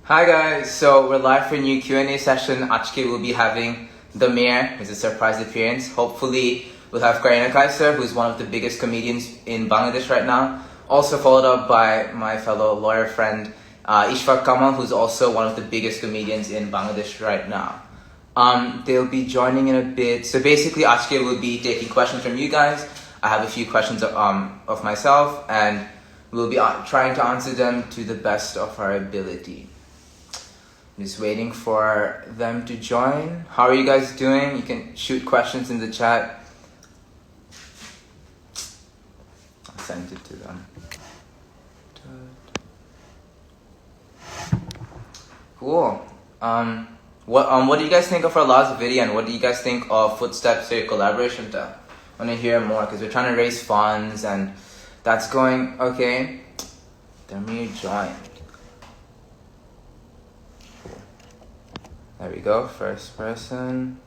Hi guys, so we're live for a new Q&A session. Ajke will be having the mayor, who's a surprise appearance. Hopefully we'll have Kaarina Kaisar, who's one of the biggest comedians in Bangladesh right now. Also followed up by my fellow lawyer friend Ishfaq Kamal, who's also one of the biggest comedians in Bangladesh right now. They'll be joining in a bit. So basically Ajke will be taking questions from you guys. I have a few questions of myself, and we'll be trying to answer them to the best of our ability. Just waiting for them to join. How are you guys doing? You can shoot questions in the chat. I'll send it to them. Cool. What do you guys think of our last video, and what do you guys think of Footsteps here collaboration tab? I want to hear more because we're trying to raise funds and that's going okay. Damir joined. There we go, first person.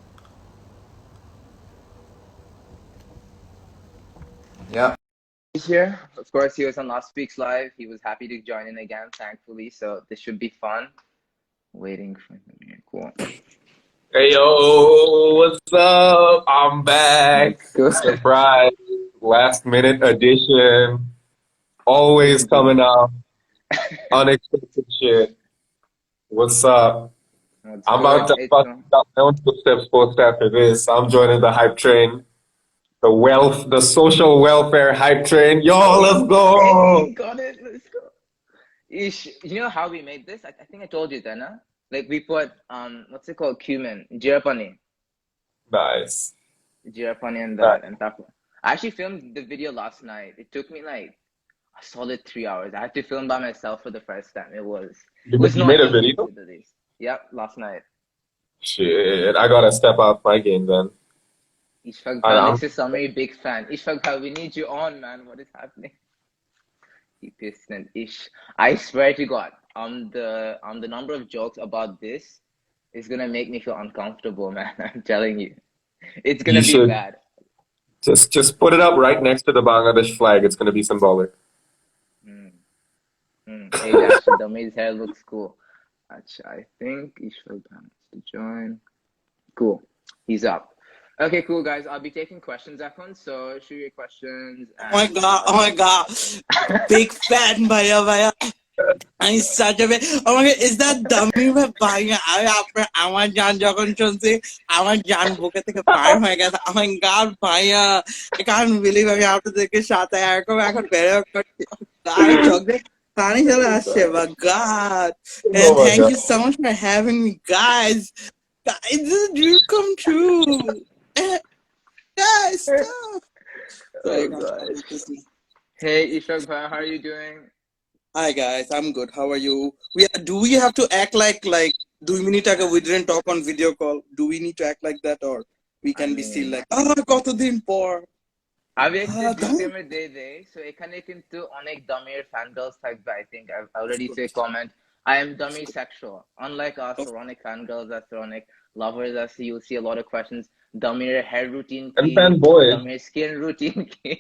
Yep. He's here. Of course, he was on last week's live. He was happy to join in again, thankfully. So this should be fun. Waiting for him here. Cool. Hey yo, what's up? I'm back. Good. Surprise. Last minute edition. Always coming out. Unexpected shit. What's up? I'm about to start my own footsteps post after this. I'm joining the hype train. The social welfare hype train. Yo, let's go. Hey, got it. Let's go. Ish, you know how we made this? I think I told you, Dana. Like we put what's it called? Cumin, jirapani. Nice. Jirapani and that and taco. I actually filmed the video last night. It took me like a solid 3 hours. I had to film by myself for the first time. It was You not made a easy video? to do this. Yep, last night. Shit, I gotta step up my game then. Ishfaq I'm Bhai, summary big fan. Ishfaq Bhai, we need you on, man. What is happening? Keep listening, Ish. I swear to God, the number of jokes about this is gonna make me feel uncomfortable, man. I'm telling you, it's gonna You be should bad. just put it up right next to the Bangladesh flag. It's gonna be symbolic. Hey, actually, Damir's hair looks cool. Achha, I think Ishfaq Bhai wants to join. Cool, he's up. Okay, cool, guys. I'll be taking questions, Akon. So shoot your questions. Oh my god! Oh my god! Big fan, bhaiya. I'm such a big. Oh my god! Is that dummy bhaiya? আমার জান যখন শুনছি আমার জান বুকে থেকে পার হয়ে গেছে। Oh my god, bhaiya! I can't believe আমি আপনাদেরকে সাথে এরকম এখন বের করছি। আর চোখ দিয়ে পানি চলে আসছে। My god! And Oh my thank God. you so much for having me, guys. Guys, this is a dream come true. Guys, stop. Oh, God. Hey, Ishfaq Bhai, how are you doing? Hi guys, I'm good. How are you? Do we have to act like do we need to we didn't talk on video call? Do we need to act like that, or we can be still like কতদিন পর? আমি একটা disclaimer দেই so এখানে কিন্তু অনেক Damir fangirls থাকবে. I think I've already said comment. I am Damir sexual. Unlike us, or অনেক fangirls আছে, অনেক lovers আছে. You'll see a lot of questions. Damir hair routine And ki? fanboys. Damir skin routine ki?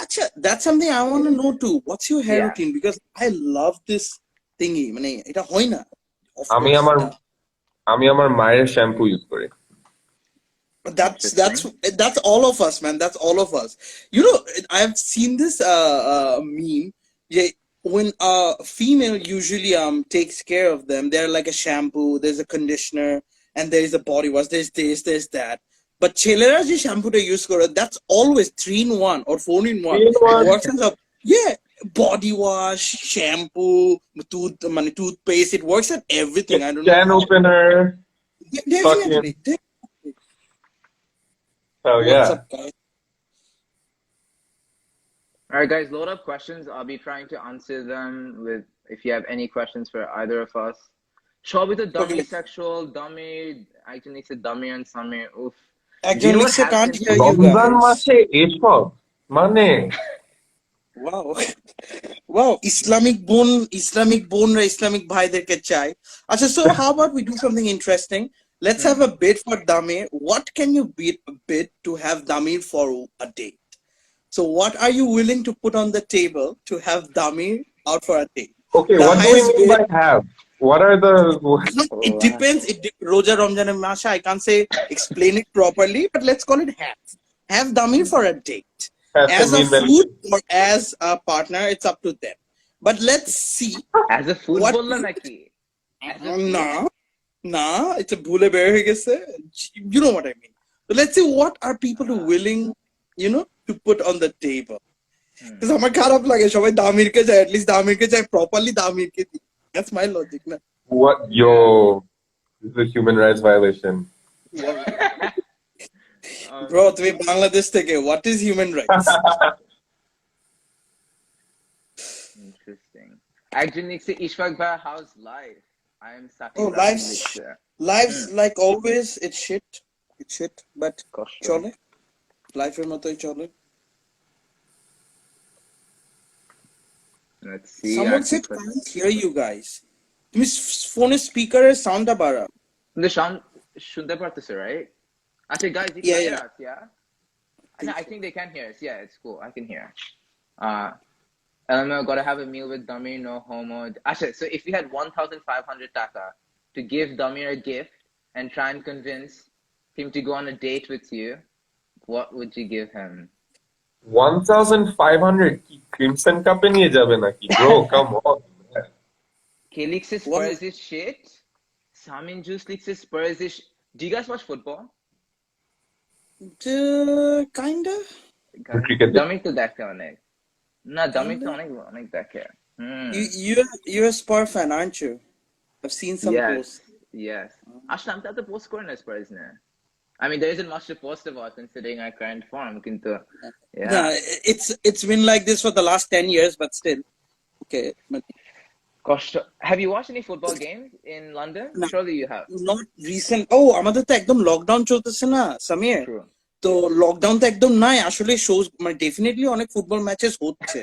Acha, that's something I want to know too. What's your hair Yeah. routine? Because I love this thingy. মানে এটা হয় না. Of আমি course, আমার মায়ের shampoo use করি। But that's all of us, man. That's all of us. You know, I've seen this meme. Yeah, when a female usually takes care of them, they're like a shampoo, there's a conditioner, and there is a body wash. There's this, there's that. But ছেলেরা যে শ্যাম্পুটা use করে, that's always 3-in-1 or 4-in-1. It works as a body wash, shampoo, toothpaste. It works at everything. I don't know. Can opener. Definitely. Oh yeah. What's up, guys? All right, guys, load up questions. I'll be trying to answer them with if you have any questions for either of us. Show me the dummy sexual, dummy. Actually, it's a dummy and Samir. Oof. Actually, I can't hear you Ramzan guys. মাসে এসব মানে Wow. Wow. Islamic bone ra Islamic bhaiderke chai. Acha, so how about we do something interesting? Let's have a bid for Damir. What can you bid to have Damir for a date? So what are you willing to put on the table to have Damir out for a date? Okay, The what do we highest mean by bid- have? What are the... It depends. Roja Ramjaner Masha, I can't say explain it properly, but let's call it have damir for a date. As a food or as a partner, it's up to them. But let's see. As a food bolla naki? Nah, it's a bhule bear. You know what I mean. So let's see what are people willing, to put on the table. Because আমার খারাপ লাগে সবাই দামিরকে যায়, at least দামিরকে যায় properly দামিরকে the. That's my logic, na. What? Yo, this is a human rights violation. Bro, তুমি বাংলাদেশ থেকে, what is human rights? Interesting. Actually, Ishfaq bhai, how's life? I am sucking. Oh, life's like always, it's shit, but chole. Life এর মতোই চলে. Let's see. Someone said can't hear you guys. তুমি ফোনের স্পিকারের সাউন্ডটা বাড়াও. The sound শুনতে পারতেছে, right? Actually, guys, you can hear us, yeah? I think they can hear us. Yeah, it's cool. I can hear. LML, gotta have a meal with Damir, no homo. Actually, so if we had 1,500 taka to give Damir a gift and try and convince him to go on a date with you, what would you give him? 1,500 ki Crimson Cup e niye jabe naki? Bro, come on. Kelix's Spurs is shit. Samin Juice leaks his Spurs is. Do you guys watch football? Kinda. Damir to dekhe onek. Na, Damir to onek dekhe. You're a Spurs fan, aren't you? I've seen some posts. Yes. Ashla, I'm at the post score in Spurs na. I mean, there isn't much to post about considering our current form. Yeah. No, it's been like this for the last 10 years, but still. Okay. Gosh, have you watched any football games in London? No, surely you have. Not recent. Oh, আমাদের তো একদম lockdown চলতেছে না, সামির। তো lockdown তো একদম নাই, আসলে shows মানে definitely অনেক ফুটবল ম্যাচেস হচ্ছে।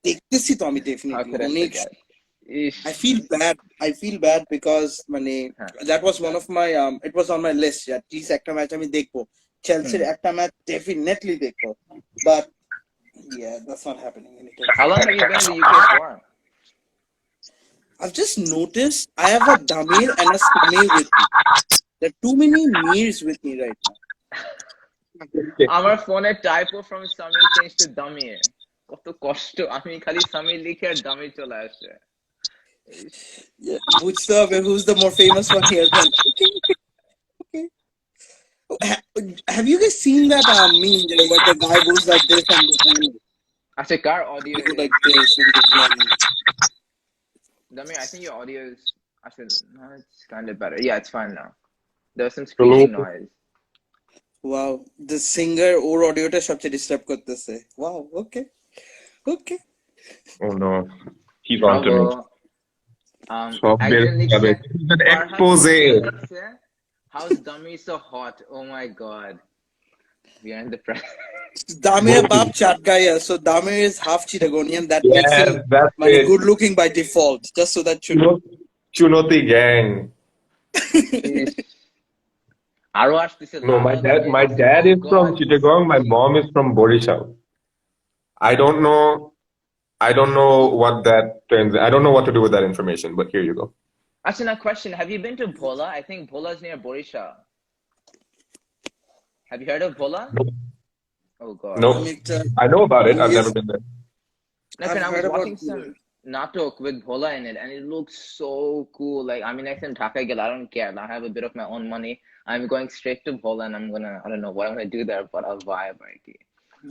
দেখতেছি তো আমি definitely অনেক। I feel bad because মানে that was one of my it was on my list. At least একটা ম্যাচ আমি দেখবো। Chelsea একটা ম্যাচ definitely দেখবো. But yeah, that's not happening anytime. How long have you been in the UK for? I've just noticed I have a Damir and a Samir with me. There are too many Mirs with me right now. Our phone typo from Samir changed to Damir. কত কষ্ট, আমি খালি Samir লিখে আর Damir চলে আসে। বুঝতে হবে who's the more famous one here then. Okay. Have you guys seen that meme where the guy goes like this and আচ্ছা, কার audio like this and Damir, I think your audio is. No, it's kind of better. Yeah, it's fine now. There was some screeching noise. Wow, the singer or audio ta sabse disturb korteche. Wow, okay. Oh no, he's on to me. An expose. How's Damir so hot? Oh my god. We are in the press. Damir Bab chat guy, so Damir is half Chittagonian. That makes him good looking by default. Just so that you know. Chunoti gang. No, my dad is from Chittagong. My mom is from Borishal. I don't know what that turns. I don't know what to do with that information. But here you go. Actually, a question: have you been to Bhola? I think Bhola is near Borishal. Have you heard of Bhola? No. Oh god. No, I know about it. I've never been there. I was watching some natok with Bhola in it, and it looks so cool. Like, I mean, I can Dhaka I don't care. I have a bit of my own money. I'm going straight to Bhola, and I don't know what I'm gonna do there, but I'll vibe.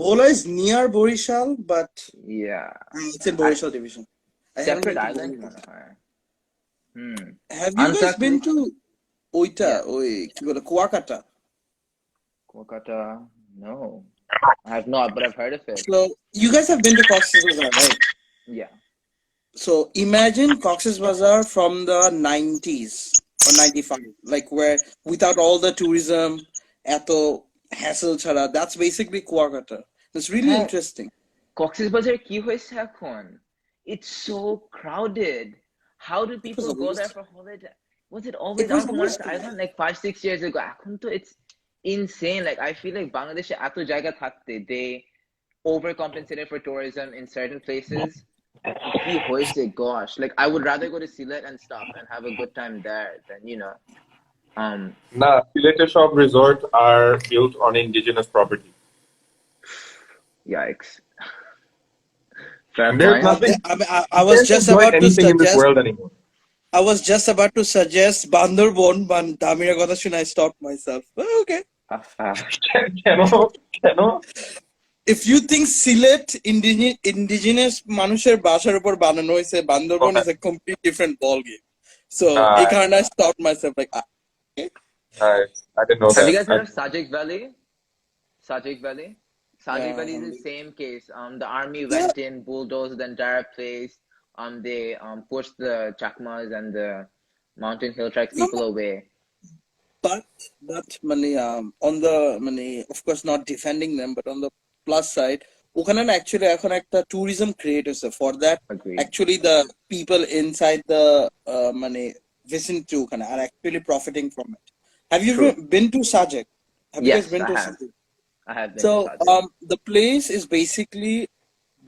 Bhola is near Borishal, but yeah, it's in Borishal division. Separate island. Have you guys been to Oita? Kuakata? Kuakata? No, I have not, but I've heard of it. So you guys have been to Cox's Bazar, right? Yeah. So imagine Cox's Bazar from the 90s or 95, like where without all the tourism, eto hassle chara. That's basically Kuakata. It's really interesting. Cox's Bazar ki hoyse ekhon? It's so crowded. How do people go there for holiday? Was it always on Cox's Island like 5-6 years ago? Ekhon to it's insane. Like, I feel like Bangladesh eto jayga thakte, they overcompensated for tourism in certain places কি হয়েছে, gosh, like I would rather go to Sylhet and stuff and have a good time there than um Nah, Siletes shop resorts are built on indigenous property. yikes. Fair There's point. nothing. I You was can't just enjoy about to anything in this suggest. world anymore. I was just about to suggest Bandarban, but Damira কথা শুনে I stopped myself. Okay. কেন কেন If you think Sylhet indigenous মানুষের বাসার উপর বানানো হয়েছে, Bandarban is a complete different ball game. So এই Nice, কারণে I stopped myself like, okay. nice. I didn't know Have you that. guys heard of Sajik Valley? Sajik Valley? Sajik Valley is Um, the same case. The army yeah, went in, bulldozed the entire place. They pushed the Chakmas and the mountain hill tribes no, people away. but মানে on the মানে of course not defending them, but on the plus side, ওখানে না actually এখন একটা tourism create হয়েছে for that. Agreed. Actually, the people inside the মানে vicinity ওখানে are actually profiting from it. Have you True. been to Sajak? Have you guys Yes, been I to have. Sajak? I have been So to Sajik. the place is basically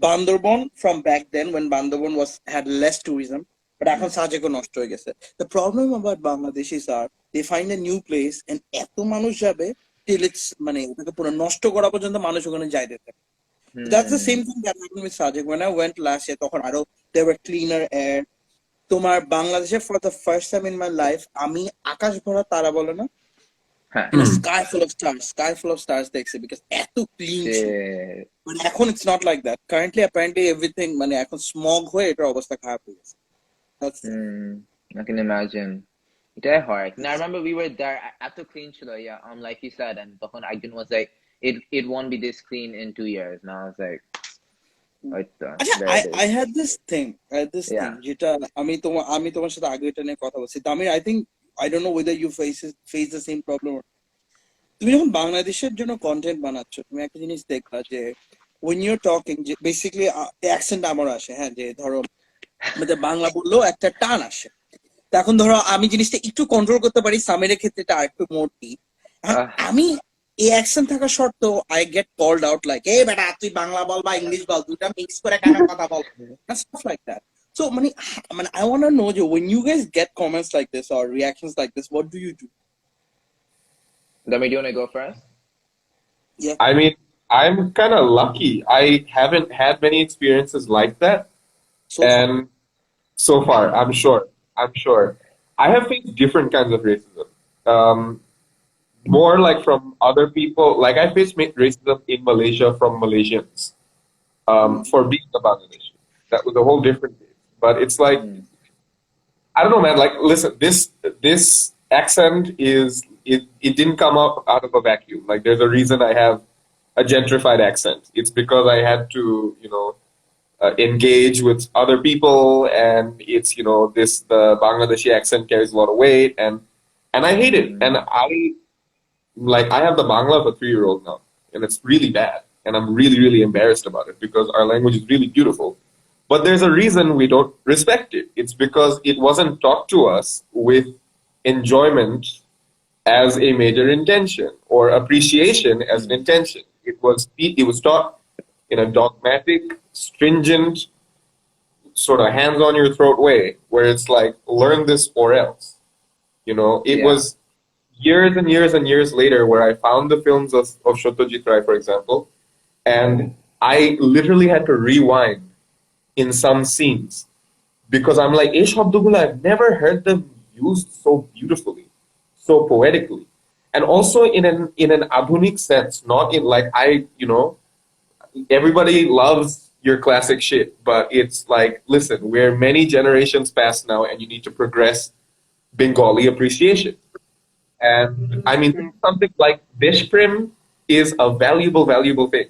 Bandarbon from back then when Bandarbon had less tourism, but এখন সাজেকও নষ্ট হয়ে গেছে. The problem about Bangladeshis are they find a new place and এত মানুষ যাবে till it's মানে ওটাকে পুরো নষ্ট করা পর্যন্ত মানুষ ওখানে যাইতে থাকে. That's the same thing that happened with Sajak. When I went last year, তখন আরো there were cleaner air. তোমার বাংলাদেশে for the first time in my life আমি আকাশ ভরা তারা বলে না, Huh. in a sky full of stars দেখছি because এত clean ছিল. Shit. মানে এখন it's not like that. Currently apparently everything মানে এখন smog হয়ে এটার অবস্থা খারাপ হয়ে গেছে. That's it. I can imagine. It's hard. Now I remember we were there at the clean chilo, yeah. Like you said, and Tohon Agdin was like, it won't be this clean in 2 years. Now I was like, what the? আচ্ছা, There it I is. had this thing Yeah. যেটা আমি তোমার সাথে আগে এটা নিয়ে কথা বলছি. Tamir, I think I don't know whether you face the same problem or তুমি যখন বাংলাদেশের জন্য কন্টেন্ট বানাচ্ছ তুমি একটা জিনিস দেখবা যে when you're talking যে বেসিক্যালি অ্যাকসেন্ট আমার আসে, হ্যাঁ, যে ধরো আমাদের বাংলা বললেও একটা টান আসে। তো এখন ধরো আমি জিনিসটা একটু কন্ট্রোল করতে পারি, সামিরের ক্ষেত্রে এটা আরেকটু মোটি। Uh, আমি এই অ্যাকসেন্ট থাকা সত্ত্বেও I get called out like এই বেটা তুই বাংলা বল বা ইংলিশ বল, দুটা মিক্স করে কেন কথা বল, stuff like that. So মানে I want to know যে when you guys get comments like this or reactions like this, what do you do? Dami, do you want to go first? Yeah. I mean, I'm kind of lucky. I haven't had many experiences like that, So far. and so far, I'm sure. I have faced different kinds of racism. More like from other people. Like I faced racism in Malaysia from Malaysians for being a Bangladeshi. That was a whole different case. But it's like I don't know, man. Like, listen, this accent it didn't come up out of a vacuum. Like, there's a reason I have a gentrified accent. It's because I had to, engage with other people, and it's the Bangladeshi accent carries a lot of weight, and I hate it. And I have the Bangla of a 3-year-old now, and it's really bad, and I'm really really embarrassed about it because our language is really beautiful. But there's a reason we don't respect it. It's because it wasn't taught to us with enjoyment as a major intention or appreciation as an intention. It was taught in a dogmatic, stringent, sort of hands on your throat way, where it's like learn this or else. It Yeah. was years and years and years later where I found the films of Satyajit Ray, for example, and I literally had to rewind in some scenes because I'm like, "Eh, Shabdugula, I've never heard them used so beautifully, so poetically, and also in an adhunik sense, not in like everybody loves your classic shit, but it's like, listen, we're many generations past now, and you need to progress Bengali appreciation." And I mean, something like Deshprem is a valuable thing,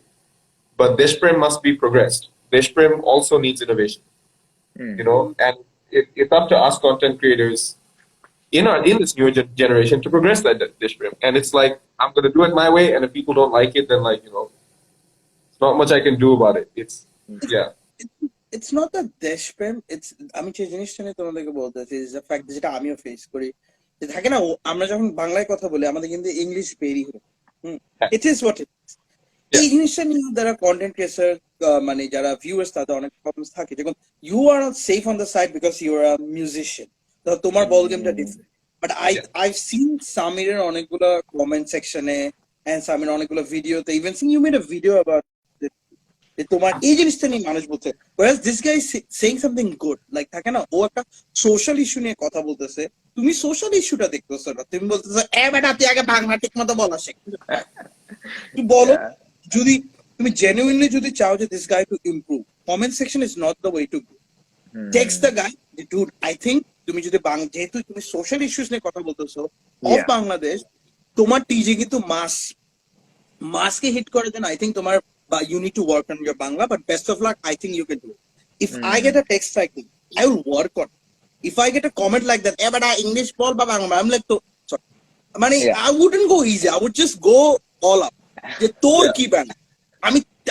but Deshprem must be progressed. Deshprem also needs innovation, and it's up to us content creators in this new generation to progress that Deshprem. And it's like, I'm going to do it my way, and if people don't like it, then it's not much I can do about it. Yeah. It's not that দেশপ্রেম, it's আমি যে জিনিসটা নিয়ে তোমাদেরকে বলতেছি is the fact যেটা আমিও face করি, যে থাকে না আমরা যখন বাংলায় কথা বলি আমাদের কিন্তু ইংলিশ বেরি হয়। It is what it is. এই জিনিসটা নিয়ে যারা কন্টেন্ট ক্রিয়েটর মানে যারা ভিউয়ার্স তাদের অনেক প্রবলেমস থাকে, যেমন you are not safe on the side because you are a musician, তো তোমার বল গেমটা ডিফারেন্ট। বাট আইভ সিন সামিরের অনেকগুলো কমেন্ট সেকশনে এন্ড সামিরের অনেকগুলো ভিডিওতে, even seen you made a video about তোমার এই জিনিসটা নিয়ে মানুষ বলছে, whereas this guy is saying something good, like থাকে না, ও একটা সোশ্যাল ইস্যু নিয়ে কথা বলতেছে, তুমি সোশ্যাল ইস্যুটা দেখতেছো না, তুমি বলতেছো এ বেটা তুই আগে বাংলা ঠিক মতো বলা শেখ। তুই বলো, যদি তুমি জেনুইনলি যদি চাও যে this guy to improve, comment section is not the way to go. Text the guy, dude I think তুমি যদি যেহেতু তুমি সোশ্যাল ইস্যুস নিয়ে কথা বলতেছো অফ বাংলাদেশ, তোমার টিজে কিন্তু মাসকে হিট করে দেন, আই থিঙ্ক তোমার you need to work on your Bangla, but best of luck, I think you can do it. If I get a text like this, I will work on it. If I get a comment like that, but English ball ba Bangla, I'm like, sorry. I wouldn't go easy. I would just go all up. Je tor ki bana.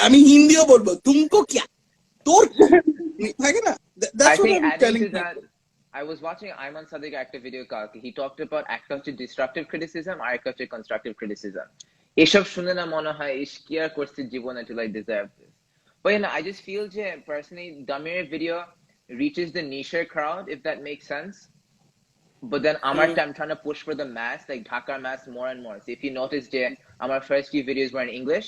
আমি হিন্দিও বলবো, তুমকো কিয়া, তোর থাকে না, that's what I'm telling you. I was watching Ayman Sadiq active video. He talked about একটা হচ্ছে destructive criticism আর একটা হচ্ছে constructive criticism. এসব শুনে না মনে হয় ইস কি আর করছি জীবনে to like deserve this. But you know, I just feel যে personally Damir's video reaches the niche crowd, if that makes sense. But then I'm trying to push for the mass, like Dhaka mass more and more. So if you notice যে our first few videos were in English,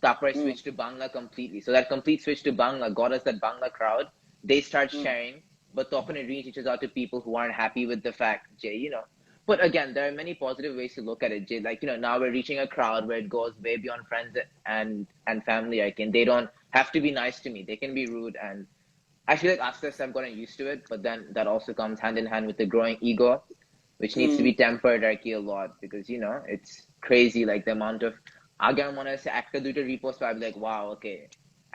তারপর I switched to Bangla completely. So that complete switch to Bangla got us that Bangla crowd. They start sharing, but often it reaches out to people who aren't happy with the fact že, you know. But again, there are many positive ways to look at it. Like, you know, now we're reaching a crowd where it goes way beyond friends and family. They don't have to be nice to me. They can be rude. And I feel like after this, I've gotten used to it. But then that also comes hand in hand with the growing ego, which needs to be tempered a lot. Because, you know, it's crazy. Like the amount of... Again, when I say একটা দুইটা repost, I'll be like, wow, okay.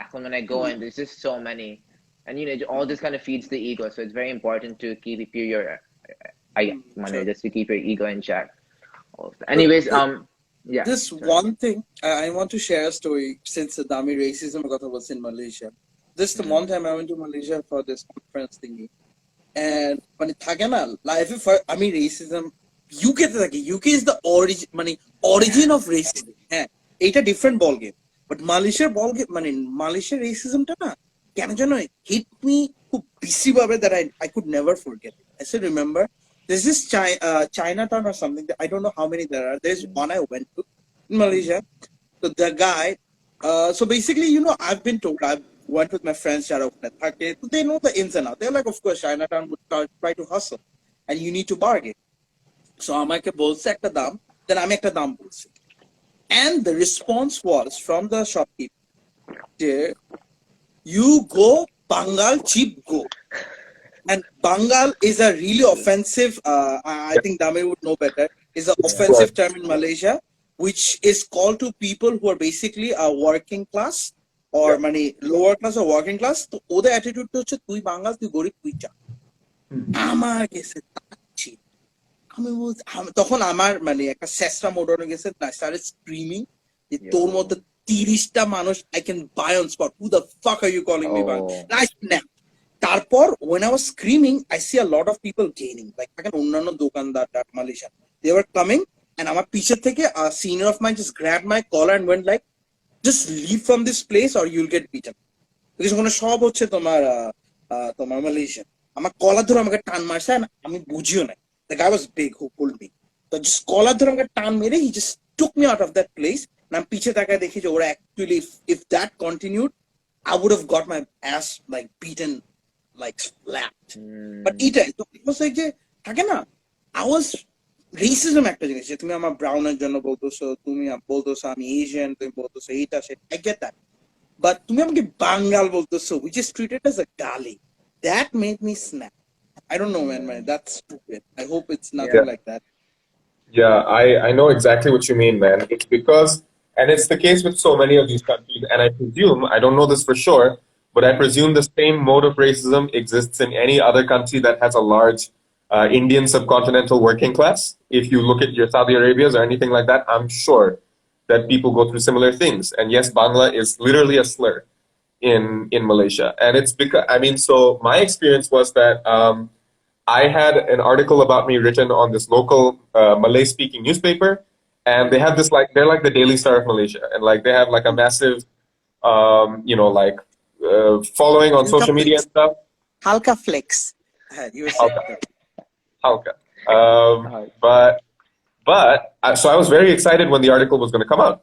এখন when I go and there's just so many. And, you know, all this kind of feeds the ego. So it's very important to keep your... just to keep your ego in check. Anyways, yeah. This one thing I want to share a story since the Dami racism was in Malaysia. This the one time I went to Malaysia for this conference thingy, and when it life for racism, UK is the origin of racism. It's a different ball game, but Malaysia ball game, Malaysia racism ta na keno jano hit me খুব বেশি ভাবে that I could never forget. I still remember. There's this Chinatown or something. I don't know how many there are. There's one I went to in Malaysia. So the guy, so basically, you know, I've been told, I went with my friends, Faque, so they know the ins and outs. They're like, of course, Chinatown would try to hustle and you need to bargain. So I'm like, bolse ekta dam, then I'm ekta dam bolse. And the response was from the shopkeeper, you go, Bangal, cheap go. And Bangal is a really offensive, I think Damir would know better, is an offensive term in Malaysia, which is called to people who are basically a working class or lower class or working class. So, ওদের attitude to হচ্ছে তুই বাঙাল, তুই গরিব, তুই চা। আমার গেছে তখন আমার একটা চেষ্টা মোড়নে গেছে, I started screaming যে তোর মধ্যে 30টা মানুষ I can buy on spot. Who the fuck are you calling me Bangal? I snap. Tarpor, when I was screaming, I see a lot of people gaining. Like, অন্যান্য দোকানদার that Malaysia. They were coming, and আমার পিছে থেকে a senior of mine just grabbed my collar and went like, just leave from this place or you'll get beaten. Because ওখানে সব হচ্ছে তোমার Malaysian. আমার কলার ধরে আমাকে টান মারছে, আমি বুঝিও না. The guy was big who pulled me. So just কলার ধরে আমাকে টান মেরে, he just took me out of that place. And আমি পিছে তাকায় দেখি যে ওরা actually, if that continued, I would have got my ass like beaten, like slapped. But it was like I was racism একটা জিনিস যে তুমি আমার ব্রাউনের জন্য বলতেছো, তুমি বলতেছো আমি এশিয়ান, তুমি বলতেছো এইটা সেটা, I get that. But তুমি আমাকে বাঙাল বলতেছো, which is treated as a gully. That made me snap. I don't know, man. That's stupid. I hope it's nothing like that. Yeah, I know exactly what you mean, man. It's because, and it's the case with so many of these countries, and I presume, I don't know this for sure, but I presume the same mode of racism exists in any other country that has a large Indian subcontinental working class. If you look at your Saudi Arabias or anything like that, I'm sure that people go through similar things. And yes, Bangla is literally a slur in Malaysia. And it's because, so my experience was that I had an article about me written on this local Malay-speaking newspaper, and they have this like they're like the Daily Star of Malaysia, and like they have like a massive, like following on Halka social media flex. and stuff. Halka flex. You were saying that. Halka. So I was very excited when the article was going to come out,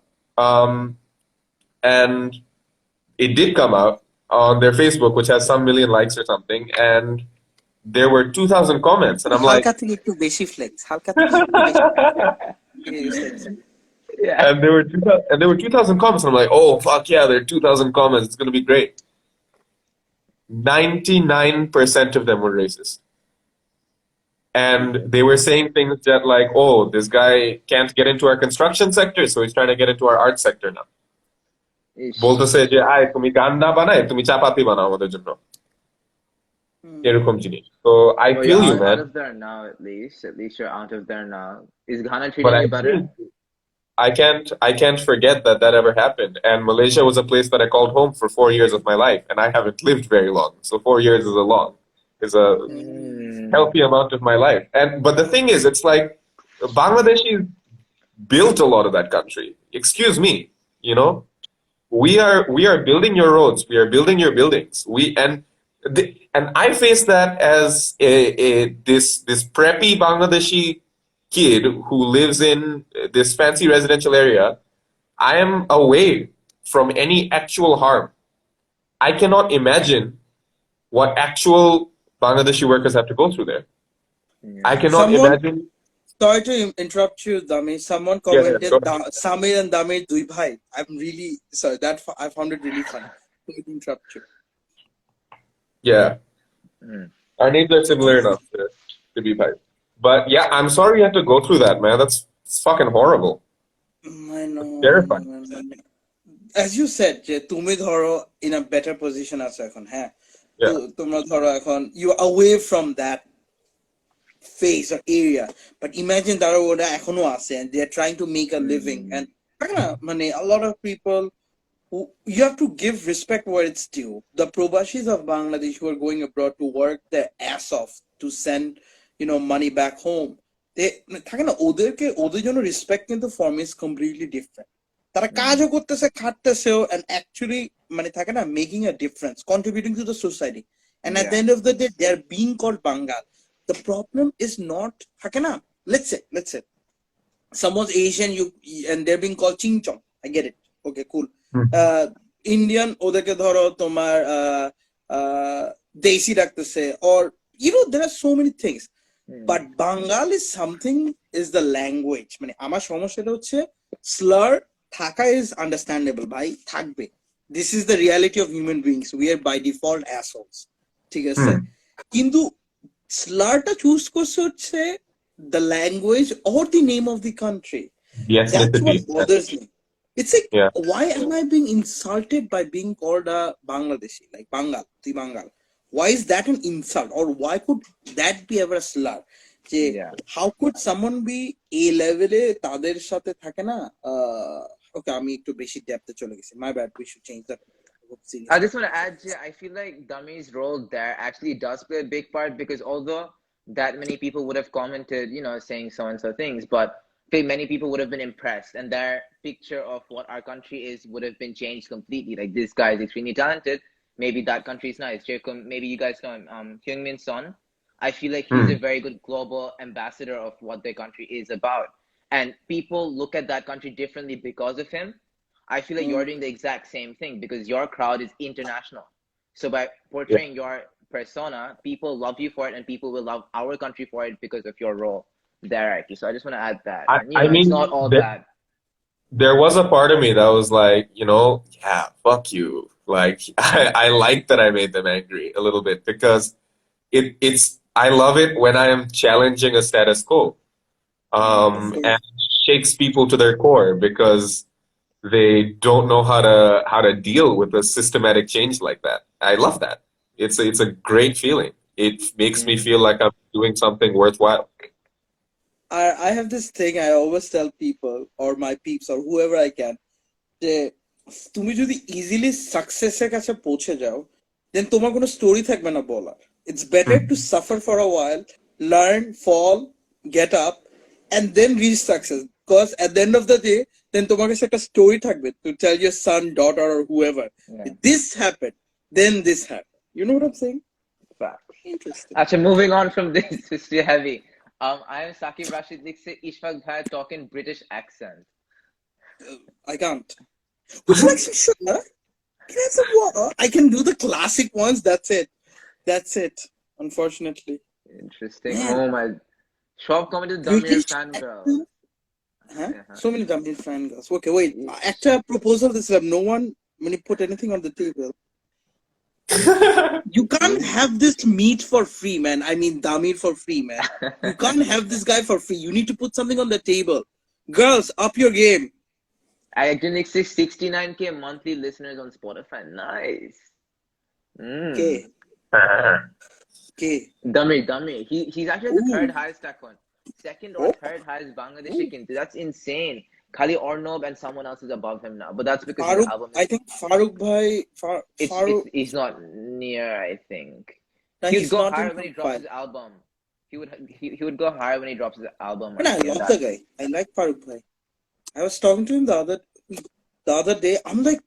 and it did come out on their Facebook, which has some million likes or something, and there were 2,000 comments, and I'm like, হালকা থেকে একটু বেশি flakes হালকা থেকে একটু বেশি Yeah. and there were 2,000 comments, and I'm like, oh fuck yeah, there are 2,000 comments. It's going to be great. 99% of them were racist. And they were saying things that like, oh, this guy can't get into our construction sector, so he's trying to get into our art sector now. বলতেছে যে আয় তুমি গান না বানায় তুমি চাপাতি বানাও আমাদের জন্য এরকম জিনিস তো I Well, feel you're you, man. out of there now, at least. At least you're out of there now. Is Ghana But treating you better? I can't forget that ever happened. And Malaysia was a place that I called home for 4 years of my life, and I haven't lived very long. So 4 years is a healthy amount of my life. But the thing is, it's like Bangladeshis built a lot of that country. Excuse me, you know, we are building your roads, we are building your buildings. And I face that as this preppy Bangladeshi kid who lives in this fancy residential area. I am away from any actual harm. I cannot imagine what actual Bangladeshi workers have to go through there. I cannot imagine. Sorry to interrupt you, Dami. Someone commented, Samir and Damir dui bhai. I'm really sorry. I found it really funny. Sorry to interrupt you. Yeah. Our names are similar enough to be bhai. But yeah, I'm sorry you had to go through that, man. It's fucking horrible. I know. It's terrifying. As you said, যে তুমি ধরো in a better position আছো এখন, হ্যাঁ? Yeah. তোমরা ধরো এখন you are away from that phase or area, but imagine that ওরা এখনো আছে and they are trying to make a living, and মানে a lot of people who you have to give respect where it's due. The Probashis of Bangladesh who are going abroad to work their ass off to send money back home, থাকে না ওদের জন্য respect কিন্তু form is completely different. তারা কাজও করতেছে খাটতেছেও and actually মানে থাকে না making a difference, contributing to the society, and at the end of the day they are being called Bangal. The problem is not থাকে না, let's say someone's Asian and they're being called Ching Chong. I get it. Okay, cool. Indian ওদেরকে ধরো তোমার দেশি রাখতেছে, or there are so many things. But Bengal is the language. মানে আমার সমস্যাটা হচ্ছে slur থাকা is understandable, ভাই থাকবে. This is the reality of human beings. We are by default assholes. ঠিক আছে, কিন্তু slurটা চুজ করছে হচ্ছে the language or the name of the country. Yes, that's what bothers me. It's like, why am I being insulted by being called a Bangladeshi, like Bangal, the Bangal? Why is that an insult, or why could that be ever a slur? How could someone be A level এ তাদের সাথে থাকে না? Okay, আমি একটু বেশি ডেপথে চলে গেছি. My bad. We should change that. I just want to add, I feel like Dummy's role there actually does play a big part, because although that many people would have commented, saying so and so things, but I think many people would have been impressed, and their picture of what our country is would have been changed completely. Like, this guy is extremely talented. Maybe that country is nice. Maybe you guys know him, Hyungmin Son. I feel like he's a very good global ambassador of what their country is about. And people look at that country differently because of him. I feel like you're doing the exact same thing, because your crowd is international. So by portraying your persona, people love you for it, and people will love our country for it because of your role there, actually. So I just want to add that. I mean, it's not all bad. There was a part of me that was like, yeah, fuck you. Like, I like that I made them angry a little bit, because I love it when I am challenging a status quo, and shakes people to their core because they don't know how to deal with a systematic change like that. I love that. It's a great feeling. It makes me feel like I'm doing something worthwhile. I have this thing I always tell people, or my peeps, or whoever I can, যে তুমি যদি easily সাকসেসের কাছে পৌঁছে যাও, দেন তোমার কোনো story থাকবে না বলার। It's better to suffer for a while, learn, fall, get up, and then reach success. course, at the end of the day, then তোমার কাছে একটা story থাকবে to tell your son, daughter, or whoever. Yeah. This happened, then this happened. You know what I'm saying? Facts. Interesting. Actually, moving on from this, it's too heavy. I am Saqib Rashid Dixit, Ishfaq Bhai talking British accent. I can't. Would you like some sugar? Can I have some water? I can do the classic ones. That's it. That's it. Unfortunately. Interesting. Man. Oh my. Shop coming to Damir British fan girl. Huh? Yeah. So many dumb fan girls. Okay, wait. After a proposal this time, no one when you put anything on the table. You can't have this meat for free, man. I mean Damir for free, man. You can't have this guy for free. You need to put something on the table. Girls, up your game. I actually 69K monthly listeners on Spotify. Nice. Okay. Okay. Dummy. He's actually the third highest account. Second or third highest Bangladeshi kintu. That's insane. Khali Ornob and someone else is above him now. But that's because his album I think Farooq Bhai he's not near, I think. No, He would he's go not higher in when he top drops five. his album. He would go higher when he drops his album. But I love the guy. I like Farooq Bhai. I was talking to him the other day. I'm like,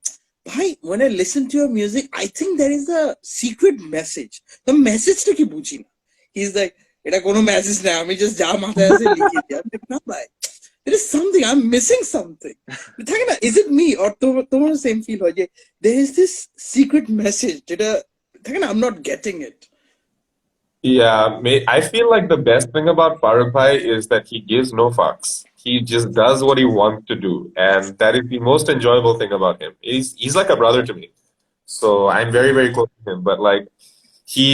Bhai, when I listen to your music, I think there is a secret message. The message to ki buji na. He's like, এটা কোনো message না, আমি just যা মাথায় আছে লিখে দিই। I'm like, না ভাই, there is something, I'm missing something. থাকে না, is it me or তোমার same feel হয় যে there is this secret message যেটা থাকে না, I'm not getting it. Yeah, I feel like the best thing about Farooq Bhai is that he gives no fucks. He just does what he wants to do, and that is the most enjoyable thing about him. He's like a brother to me, so I'm very, very close to him. But like, he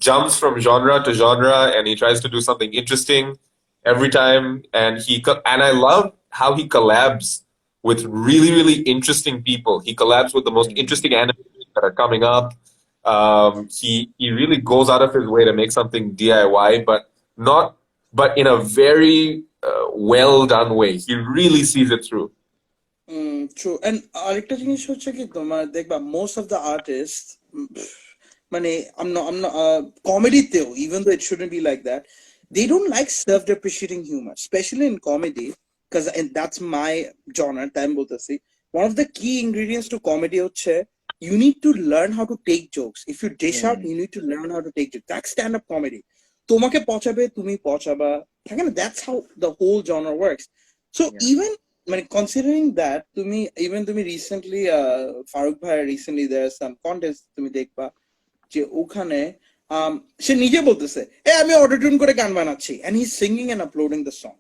jumps from genre to genre, and he tries to do something interesting every time. And I love how he collabs with really, really interesting people. He collabs with the most interesting animators that are coming up. He really goes out of his way to make something DIY, but in a very well done way. He really sees it through. True. And আরেকটা জিনিস হচ্ছে কি তোমার দেখবা most of the artists মানে I'm not comedy-তেও, even though it shouldn't be like that, they don't like self-depreciating humor, especially in comedy, because that's my genre, তাই আমি বলতেছি। One of the key ingredients to comedy হচ্ছে you need to learn how to take jokes. If you dish out, you need to learn how to take jokes. That's stand-up comedy. তোমাকে পচাবে, তুমি পচাবা। থাকে না, that's how the whole genre works. So even মানে considering that, তুমি recently Farooq Bhai recently there's some contest তুমি দেখবা যে ওখানে সে নিজে বলতেছে আমি অটোটিউন করে গান বানাচ্ছি and he's singing and uploading the song.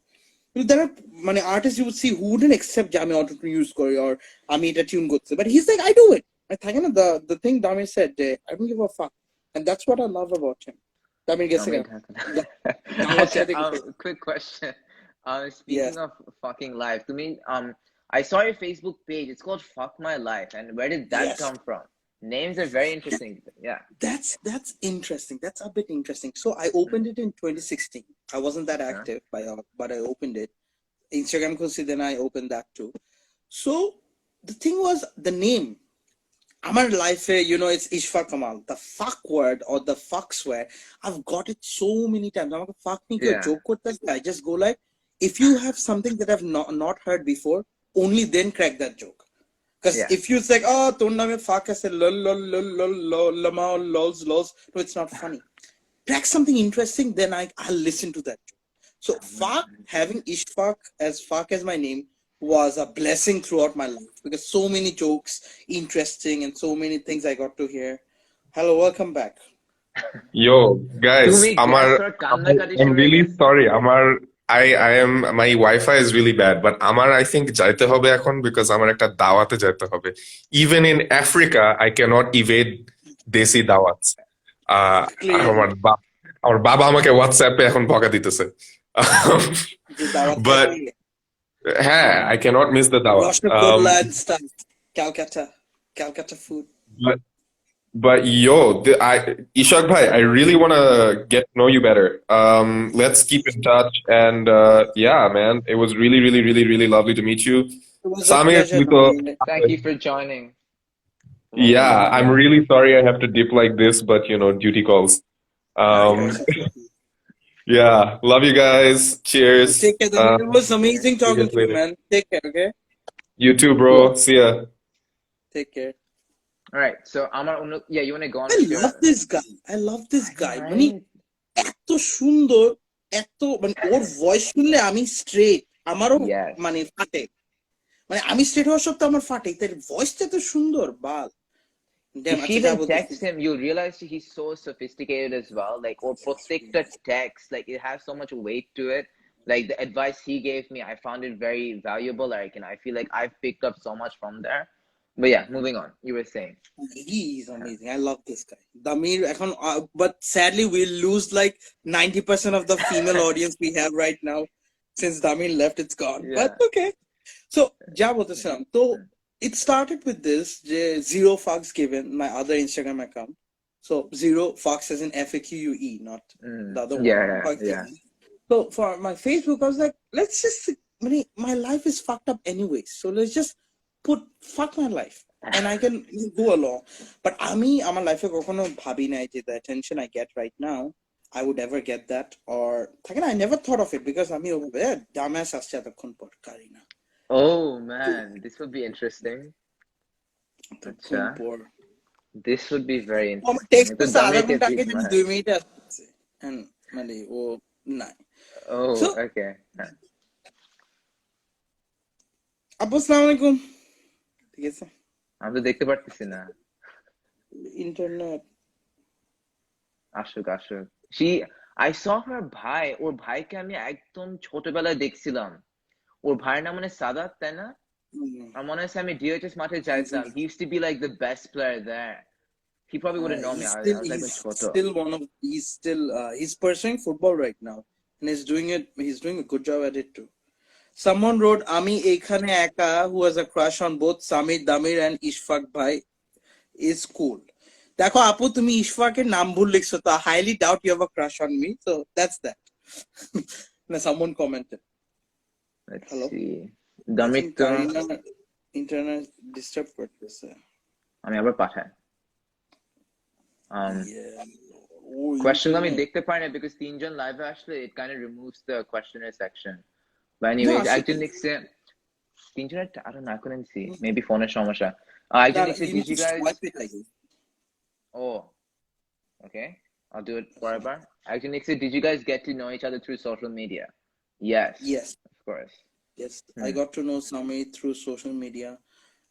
There are মানে artists you would see who wouldn't accept যে আমি অটোটিউন ইউজ করি or আমি এটা টিউন করতেছি, but he's like I do it. থাকে না, the thing Damir said, I don't give a fuck, and that's what I love about him. Damir gets it. Quick question. Speaking of fucking life, to me, I saw your Facebook page. It's called Fuck My Life, and where did that come from? Names are very interesting. Yeah. That's interesting. That's a bit interesting. So I opened it in 2016. I wasn't that active, but I opened it. Instagram course, then I opened that too. So the thing was the name. Amar life, you know, it's Ishfaq Kamal. The fuck word or the fuck swear, I've got it so many times. I'm like, fuck me, joke kortas. I just go like, if you have something that I've not heard before, only then crack that joke. Because if you say, oh, ton name fuck, I say lol lol lol lol lol lama lols lols, no, it's not funny. Crack something interesting, then I'll listen to that joke. So fuck, having Ishfaq as my name was a blessing throughout my life, because so many jokes, interesting, and so many things I got to hear. Hello, welcome back. Yo, guys, I'm really sorry. My Wi-Fi is really bad, but I think যাইতে হবে এখন because আমার একটা দাওয়াতে যেতে হবে. Even in Africa, I cannot evade desi dawats. আমার বাবা আমাকে WhatsApp-এ এখন বকা দিতেছে. But I cannot miss the dawat. Roshagolla stuff. Calcutta food. But yo, Ishaq Bhai, I really want to get to know you better. Let's keep in touch, and yeah, man, it was really, really, really, really lovely to meet you. It was a pleasure. Thank you for joining. Yeah, I'm really sorry I have to dip like this, but you know, duty calls. Yeah. Love you guys. Cheers. Take care. It was amazing See you talking guys to you, later. man. Take care, okay? You too, bro. See ya. Take care. All right, so yeah, you want to go on I with love your... this guy. I love this guy. মানে Right? এত সুন্দর, এত মানে ওর voice শুনলে আমি straight, আমারও Yes. মানে ফাটে, মানে আমি স্ট্রেট হওয়া সত্ত্বেও আমার ফাটে, তার ভয়েসটা এত সুন্দর বাল। Damn, If you আচ্ছা যা even বলতেছি। text him, you'll realize he's so sophisticated as well. Like, or protect the text, like it has so much weight to it. Like the advice he gave me, I found it very valuable. Like, and I feel like I've picked up so much from there. But yeah, moving on. You were saying. He is amazing. I love this guy. Damir, এখন, but sadly we'll lose like 90% of the female audience we have right now. Since Damir left, it's gone. Yeah. But okay. So, যা বলতেছিলাম, তো it started with this, যে zero fucks given, my other Instagram account. So, zero fucks as in FAQUE, not the other one. Yeah, Fucks yeah. given. So, for my Facebook, I was like, let's just, my life is fucked up anyways. So, let's just put fuck my life. And I can go along. But আমি আমার লাইফে কখনো ভাবি নাই যে the attention I get right now, I would ever get that. Or থাকে না, I never thought of it because আমি ওভাবে dumbass আসছে এতক্ষণ পর Kareena. Oh man, this would be interesting. এতক্ষণ পর This would be very আমার interesting. টেক্সট তো করছে আধা দামে ঘন্টা আগে big জানি man. 2 মিনিট আসছে, and মানে ও নাই। Oh, So, okay. আপু আসসালামু আলাইকুম। ঠিক আছে, আমি তো দেখতে পারতেছি না। ইন্টারনেট আসুক। I saw her ভাই, ওর ভাইকে আমি একদম ছোটবেলায় দেখছিলাম। ওর ভাইয়ের নাম মানে সাদাত, তাই না? আমার মনে আছে আমি ডিওএইচএস মাঠে যাইতাম. He used to be like the best player there. He probably wouldn't know me. I was like ছোট. He's pursuing football right now, and he's doing a good job at it too. Someone wrote, আমি এখানে একা, who has a crush on both Samir Damir and Ishfaq bhai is cool. দেখো আপু, তুমি ইশফাকের নাম ভুল লিখছো, তো I highly doubt you have a crush on me. So that's that. Someone commented. Let's Hello? see. দামির তো কারিনা ইন্টারনেট ডিস্টার্ব করতেছে। আমি আবার পাঠাই। Question আমি দেখতে পাই না because তিনজন লাইভে আসলে it kind of removes the questionnaire section. But anyways, একজন লিখছে তিনজনের, I don't know, I couldn't see. Maybe ফোনের সমস্যা। একজন লিখছে did you guys... Oh, okay. I'll do it forever. একজন লিখছে did you guys get to know each other through social media? Yes. Yes. Of course. Yes, I got to know Samir through social media.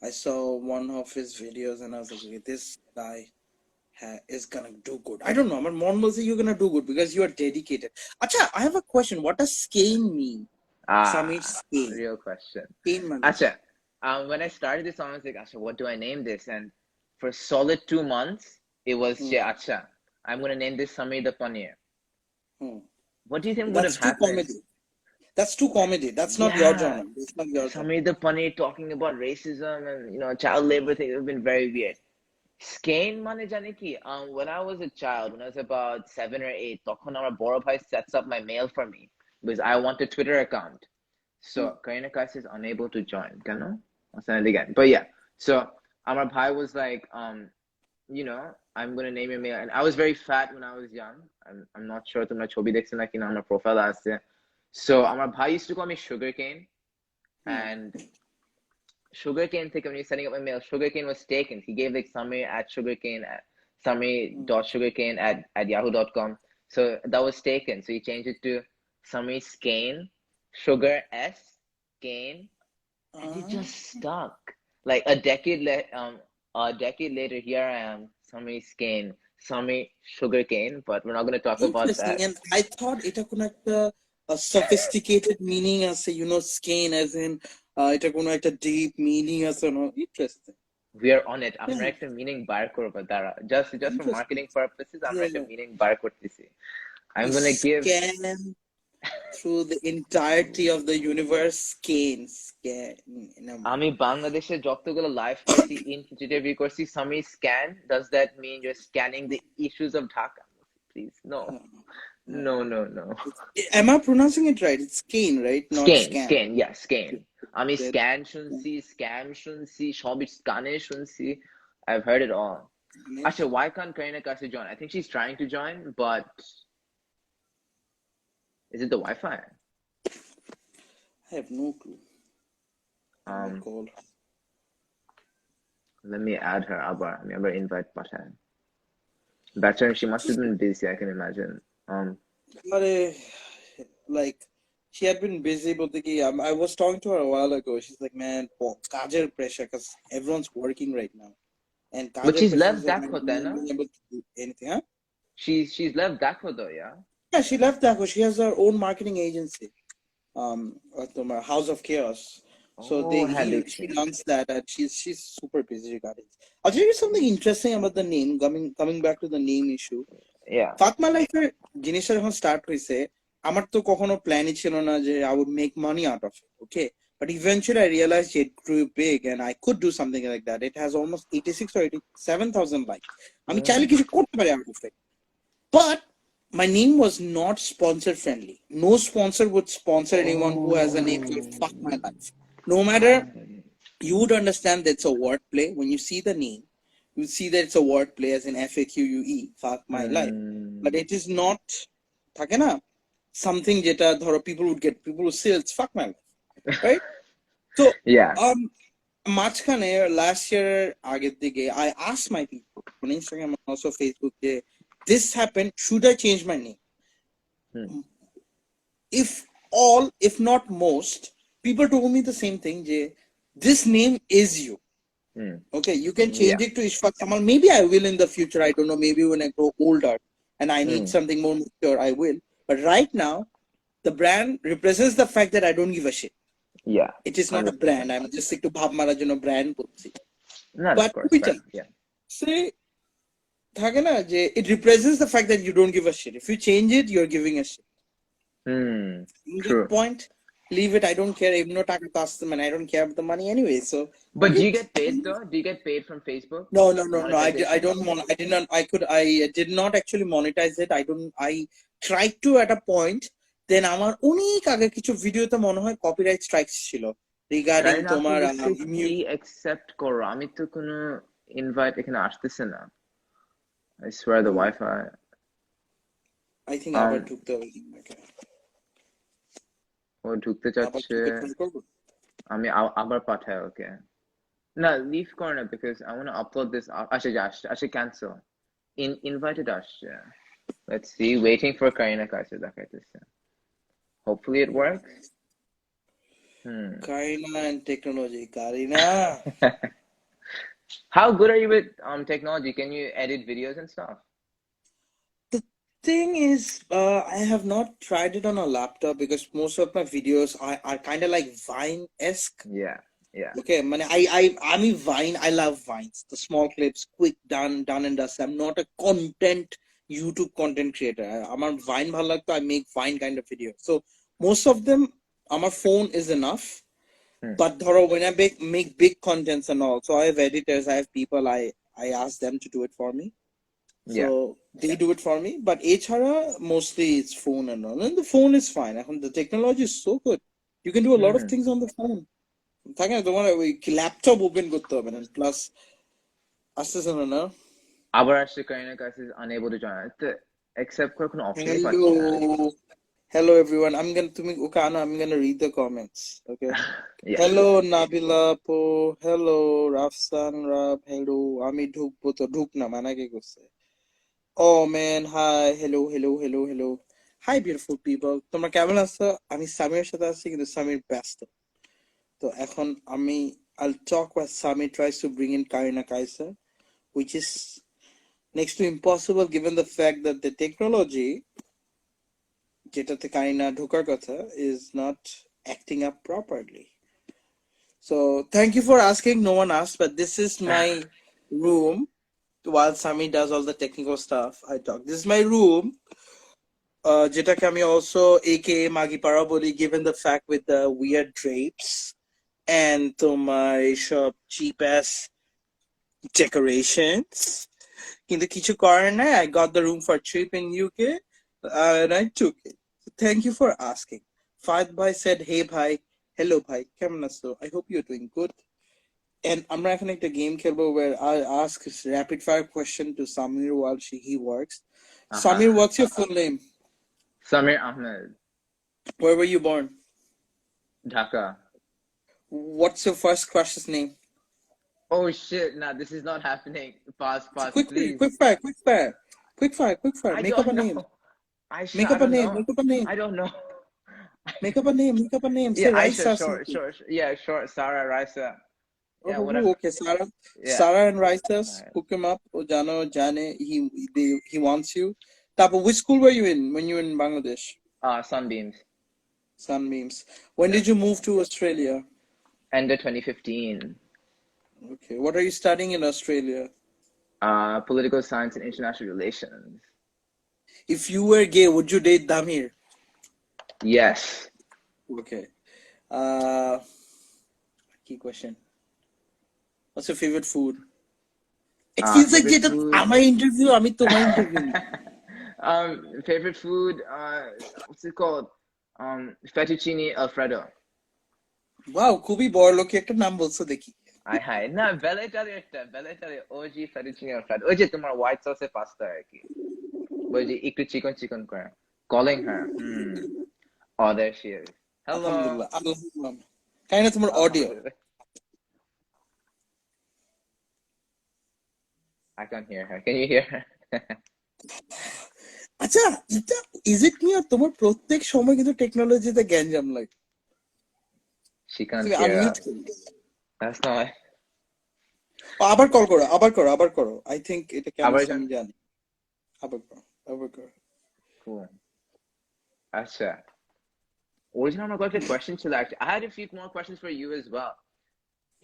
I saw one of his videos and I was like, okay, this guy is gonna do good. I don't know, my mom will say you're gonna do good because you are dedicated. Acha, I have a question. What does skein mean? Samir skein. Real question. Skein man. Acha, when I started this song, I was like, Acha, what do I name this? And for solid 2 months, it was, Acha, I'm gonna name this Samir the Paneer. What do you think would have happened? Comedy. That's too comedy. That's not your genre. That's not your genre. Samir the Paneer talking about racism and child labor thing. It would have been very weird. Skein mane jane ki? When I was a child, when I was about 7 or 8, তখন আমার বড় ভাই sets up my mail for me because I want a Twitter account. So Kaarina Kaisar is unable to join. Kano? I'll send it again. But yeah, so আমার ভাই was like, I'm gonna name your mail, and I was very fat when I was young. I'm not sure তোমরা ছবি দেখছো নাকি না, আমার profile আছে. So আমার ভাই used to call me Sugarcane, and Sugarcane থেকে when he was setting up my mail, Sugarcane was taken. He gave like Samir.sugarcane at yahoo.com. So that was taken. So he changed it to Samir Skane, Sugar S Kane, and it just stuck. Like a decade later, here I am, Samir Skane, Samir Sugarcane, but we're not going to talk about that. And I thought এটা কোন একটা sophisticated meaning আছে, skein as in এটা কোন একটা deep meaning আছে, no? Interesting. We are on it. আমরা একটা meaning বার করব দ্বারা, just for marketing purposes, আমরা একটা meaning বার করতেছি. I'm going to give through the entirety of the universe, scan. আমি বাংলাদেশে যতগুলো লাইভ করছি, ইন্টারভিউ করছি, Samir scan, does that mean you're scanning the issues of Dhaka? Please, no. No. Am I pronouncing it right? It's skein, right? Not scan. Yeah, scan. আমি scan শুনছি, scam শুনছি, সবই স্ক্যানে শুনছি. I've heard it all. Actually, why can't Kaarina Kaisar join? I think she's trying to join, but Is it the Wi-Fi? I have no clue. Call. Let me add her. I remember invite button. Better, she must have been busy, I can imagine. But like she had been busy, but I was talking to her a while ago. She's like, man, kajer pressure, because everyone's working right now, and But kajer she's pressure left is like Dakho, not then, being able to do anything, huh? She's left Dakho though, yeah? Yeah, she left Dakho. She has her own marketing agency, House of Chaos. So Oh, she runs that, and she's super busy regarding. I'll tell you something interesting about the name. Coming back to the name issue. yeah. Faque My Life এর জিনিসটা যখন start হয়েছে, আমার তো কখনো প্ল্যানই ছিল না যে I would make money out of it, okay? But eventually I realized it grew big and I could do something like that. It has almost 86 or 87,000 likes. আমি চাইলে কিছু করতে পারি out of it. But my name was not sponsor friendly. No sponsor would sponsor anyone who has a name called Faque My Life. No matter, you would understand that's a wordplay. When you see the name, you see that it's a wordplay as in FAQUE, Faque My Life. But it is not, থাকে না, something যেটা ধরো people would say it's Faque My Life, right? So, Yeah. মাঝখানে last year আগের দিকে I asked my people on Instagram and also Facebook যে this happened, should I change my name? If not most, people told me the same thing, যে this name is you. Okay, you can change it to Ishfaq Kamal. Maybe I will in the future. I don't know. Maybe when I grow older and I need something more mature, I will. But right now, the brand represents the fact that I don't give a shit. Yeah. It is not a brand. I'm just sick to bhab mara jono brand bolchi. Not But of course. Yeah. say, থাকে না যে it represents the fact that you don't give a shit. If you change it, you're giving a shit. True. Point. Leave it. I don't care. Even no taka custom, and I don't care about the money anyway. So. But do you get paid though? Do you get paid from Facebook? No. I don't. I did not. I did not actually monetize it. I tried to at a point. Then আমার অনেক আগে কিছু ভিডিওতে মনে হয় copyright strikes ছিল regarding তোমার accept করো আমি তো কোনো ইনভাইট এখানে আসতেছে না I swear the Wi-Fi I think আবার ঢুকতে হবে ও ঢুকতে চাচ্ছে আমি আবার পাঠাই ওকে না লিভ করো না because I want to upload this আসে cancel invited আসছে let's see waiting for Kaarina Kaisar দেখাইতেছে hopefully it works Kaarina and technology Kaarina how good are you with technology can you edit videos and stuff the thing is I have not tried it on a laptop because most of my videos are kind of like Vine-esque. Yeah. Okay, I'm Vine. I love Vines. The small clips, quick, done and dust. I'm not a YouTube content creator. I'm on Vine bhal lagto, I make Vine kind of videos. So most of them on my phone is enough. But when I make big contents and all, so I have editors, I have people, I ask them to do it for me. So they do it for me. But HRA mostly it's phone and all. And the phone is fine. The technology is so good. You can do a lot of things on the phone. থাকে না তোমার ওই laptop open করতে হবে না plus আসতেছে না আবার আসছে Kaarina Kaisar is unable to join except করে কোনো অপশন পাচ্ছি না hello everyone I'm gonna read the comments okay hello Nabila po hello Rafsan Rab hello আমি ঢুকবো তো ঢুক না মানা কি করছে oh man hi hello hi beautiful people তোমরা কেমন আছো আমি সামিরের সাথে আছি কিন্তু সামির ব্যস্ত তো এখন I'll talk while Samir tries to bring in Kaarina Kaisar, which is next to impossible given the fact that the technology যেটাতে Kaarina ঢোকার কথা is not acting up properly. So thank you for asking. No one asked, but this is my room. While Samir does all the technical stuff, I talk. This is my room. যেটাকে আমি also aka Magipara boli given the fact with the weird drapes. And তোমার এইসব cheap ass decorations কিন্তু কিছু করার নাই I got the room for cheap in UK and I took it. Thank you for asking. Fahd bhai said hey bhai hello bhai কেমন আছো I hope you're doing good and আমরা এখন একটা game খেলবো where I'll ask rapid fire question to Samir while he works. Samir, what's your full name? Samir Ahmed. Where were you born? Dhaka. What's your first crush's name? Oh shit! Nah, this is not happening. Pass, please. Quick fire. I Make up a don't name. know. Make I up a don't name. know. Make up a name. I don't know. Make up a name. Say Yeah, Aisha, Raisa. sure. Yeah, sure. Sarah, Raisa. Yeah, Oh, whatever. okay, Sarah. Yeah. Sarah and Raisa, Alright. hook him up. Oh, Jano, Jane, he wants you. Tapo, which school were you in when you were in Bangladesh? Sunbeams. Sunbeams. When did you move to Australia? End of 2015. Okay. What are you studying in Australia? Political science and international relations. If you were gay, would you date Damir? Yes. Okay. Key question. What's your favorite food? It feels like Favorite it's food? my interview. I'm my interview. Favorite food? What's it called? Fettuccine Alfredo. Wow, খুবই বড় লোকে একটা নাম বলছো দেখি। Hi. না বেলেটারে OG Fettuccine Alfredo। ওই যে তোমার white sauce pasta আর কি। ওই যে একটু চিকন করে। Calling her. Oh, there she is. Hello. Alhamdulillah. Kaina তোমার audio. I can't hear her. Can you hear her? আচ্ছা, এটা is it me or তোমার প্রত্যেক সময় কিন্তু টেকনোলজিতে গ্যাঞ্জাম লাগে? She can't hear us. That's not. আবার করো। I think এটা কেমন আমি জানি। আবার করো। Cool. আচ্ছা। Original my question ছিল actually. I had a few more questions for you as well.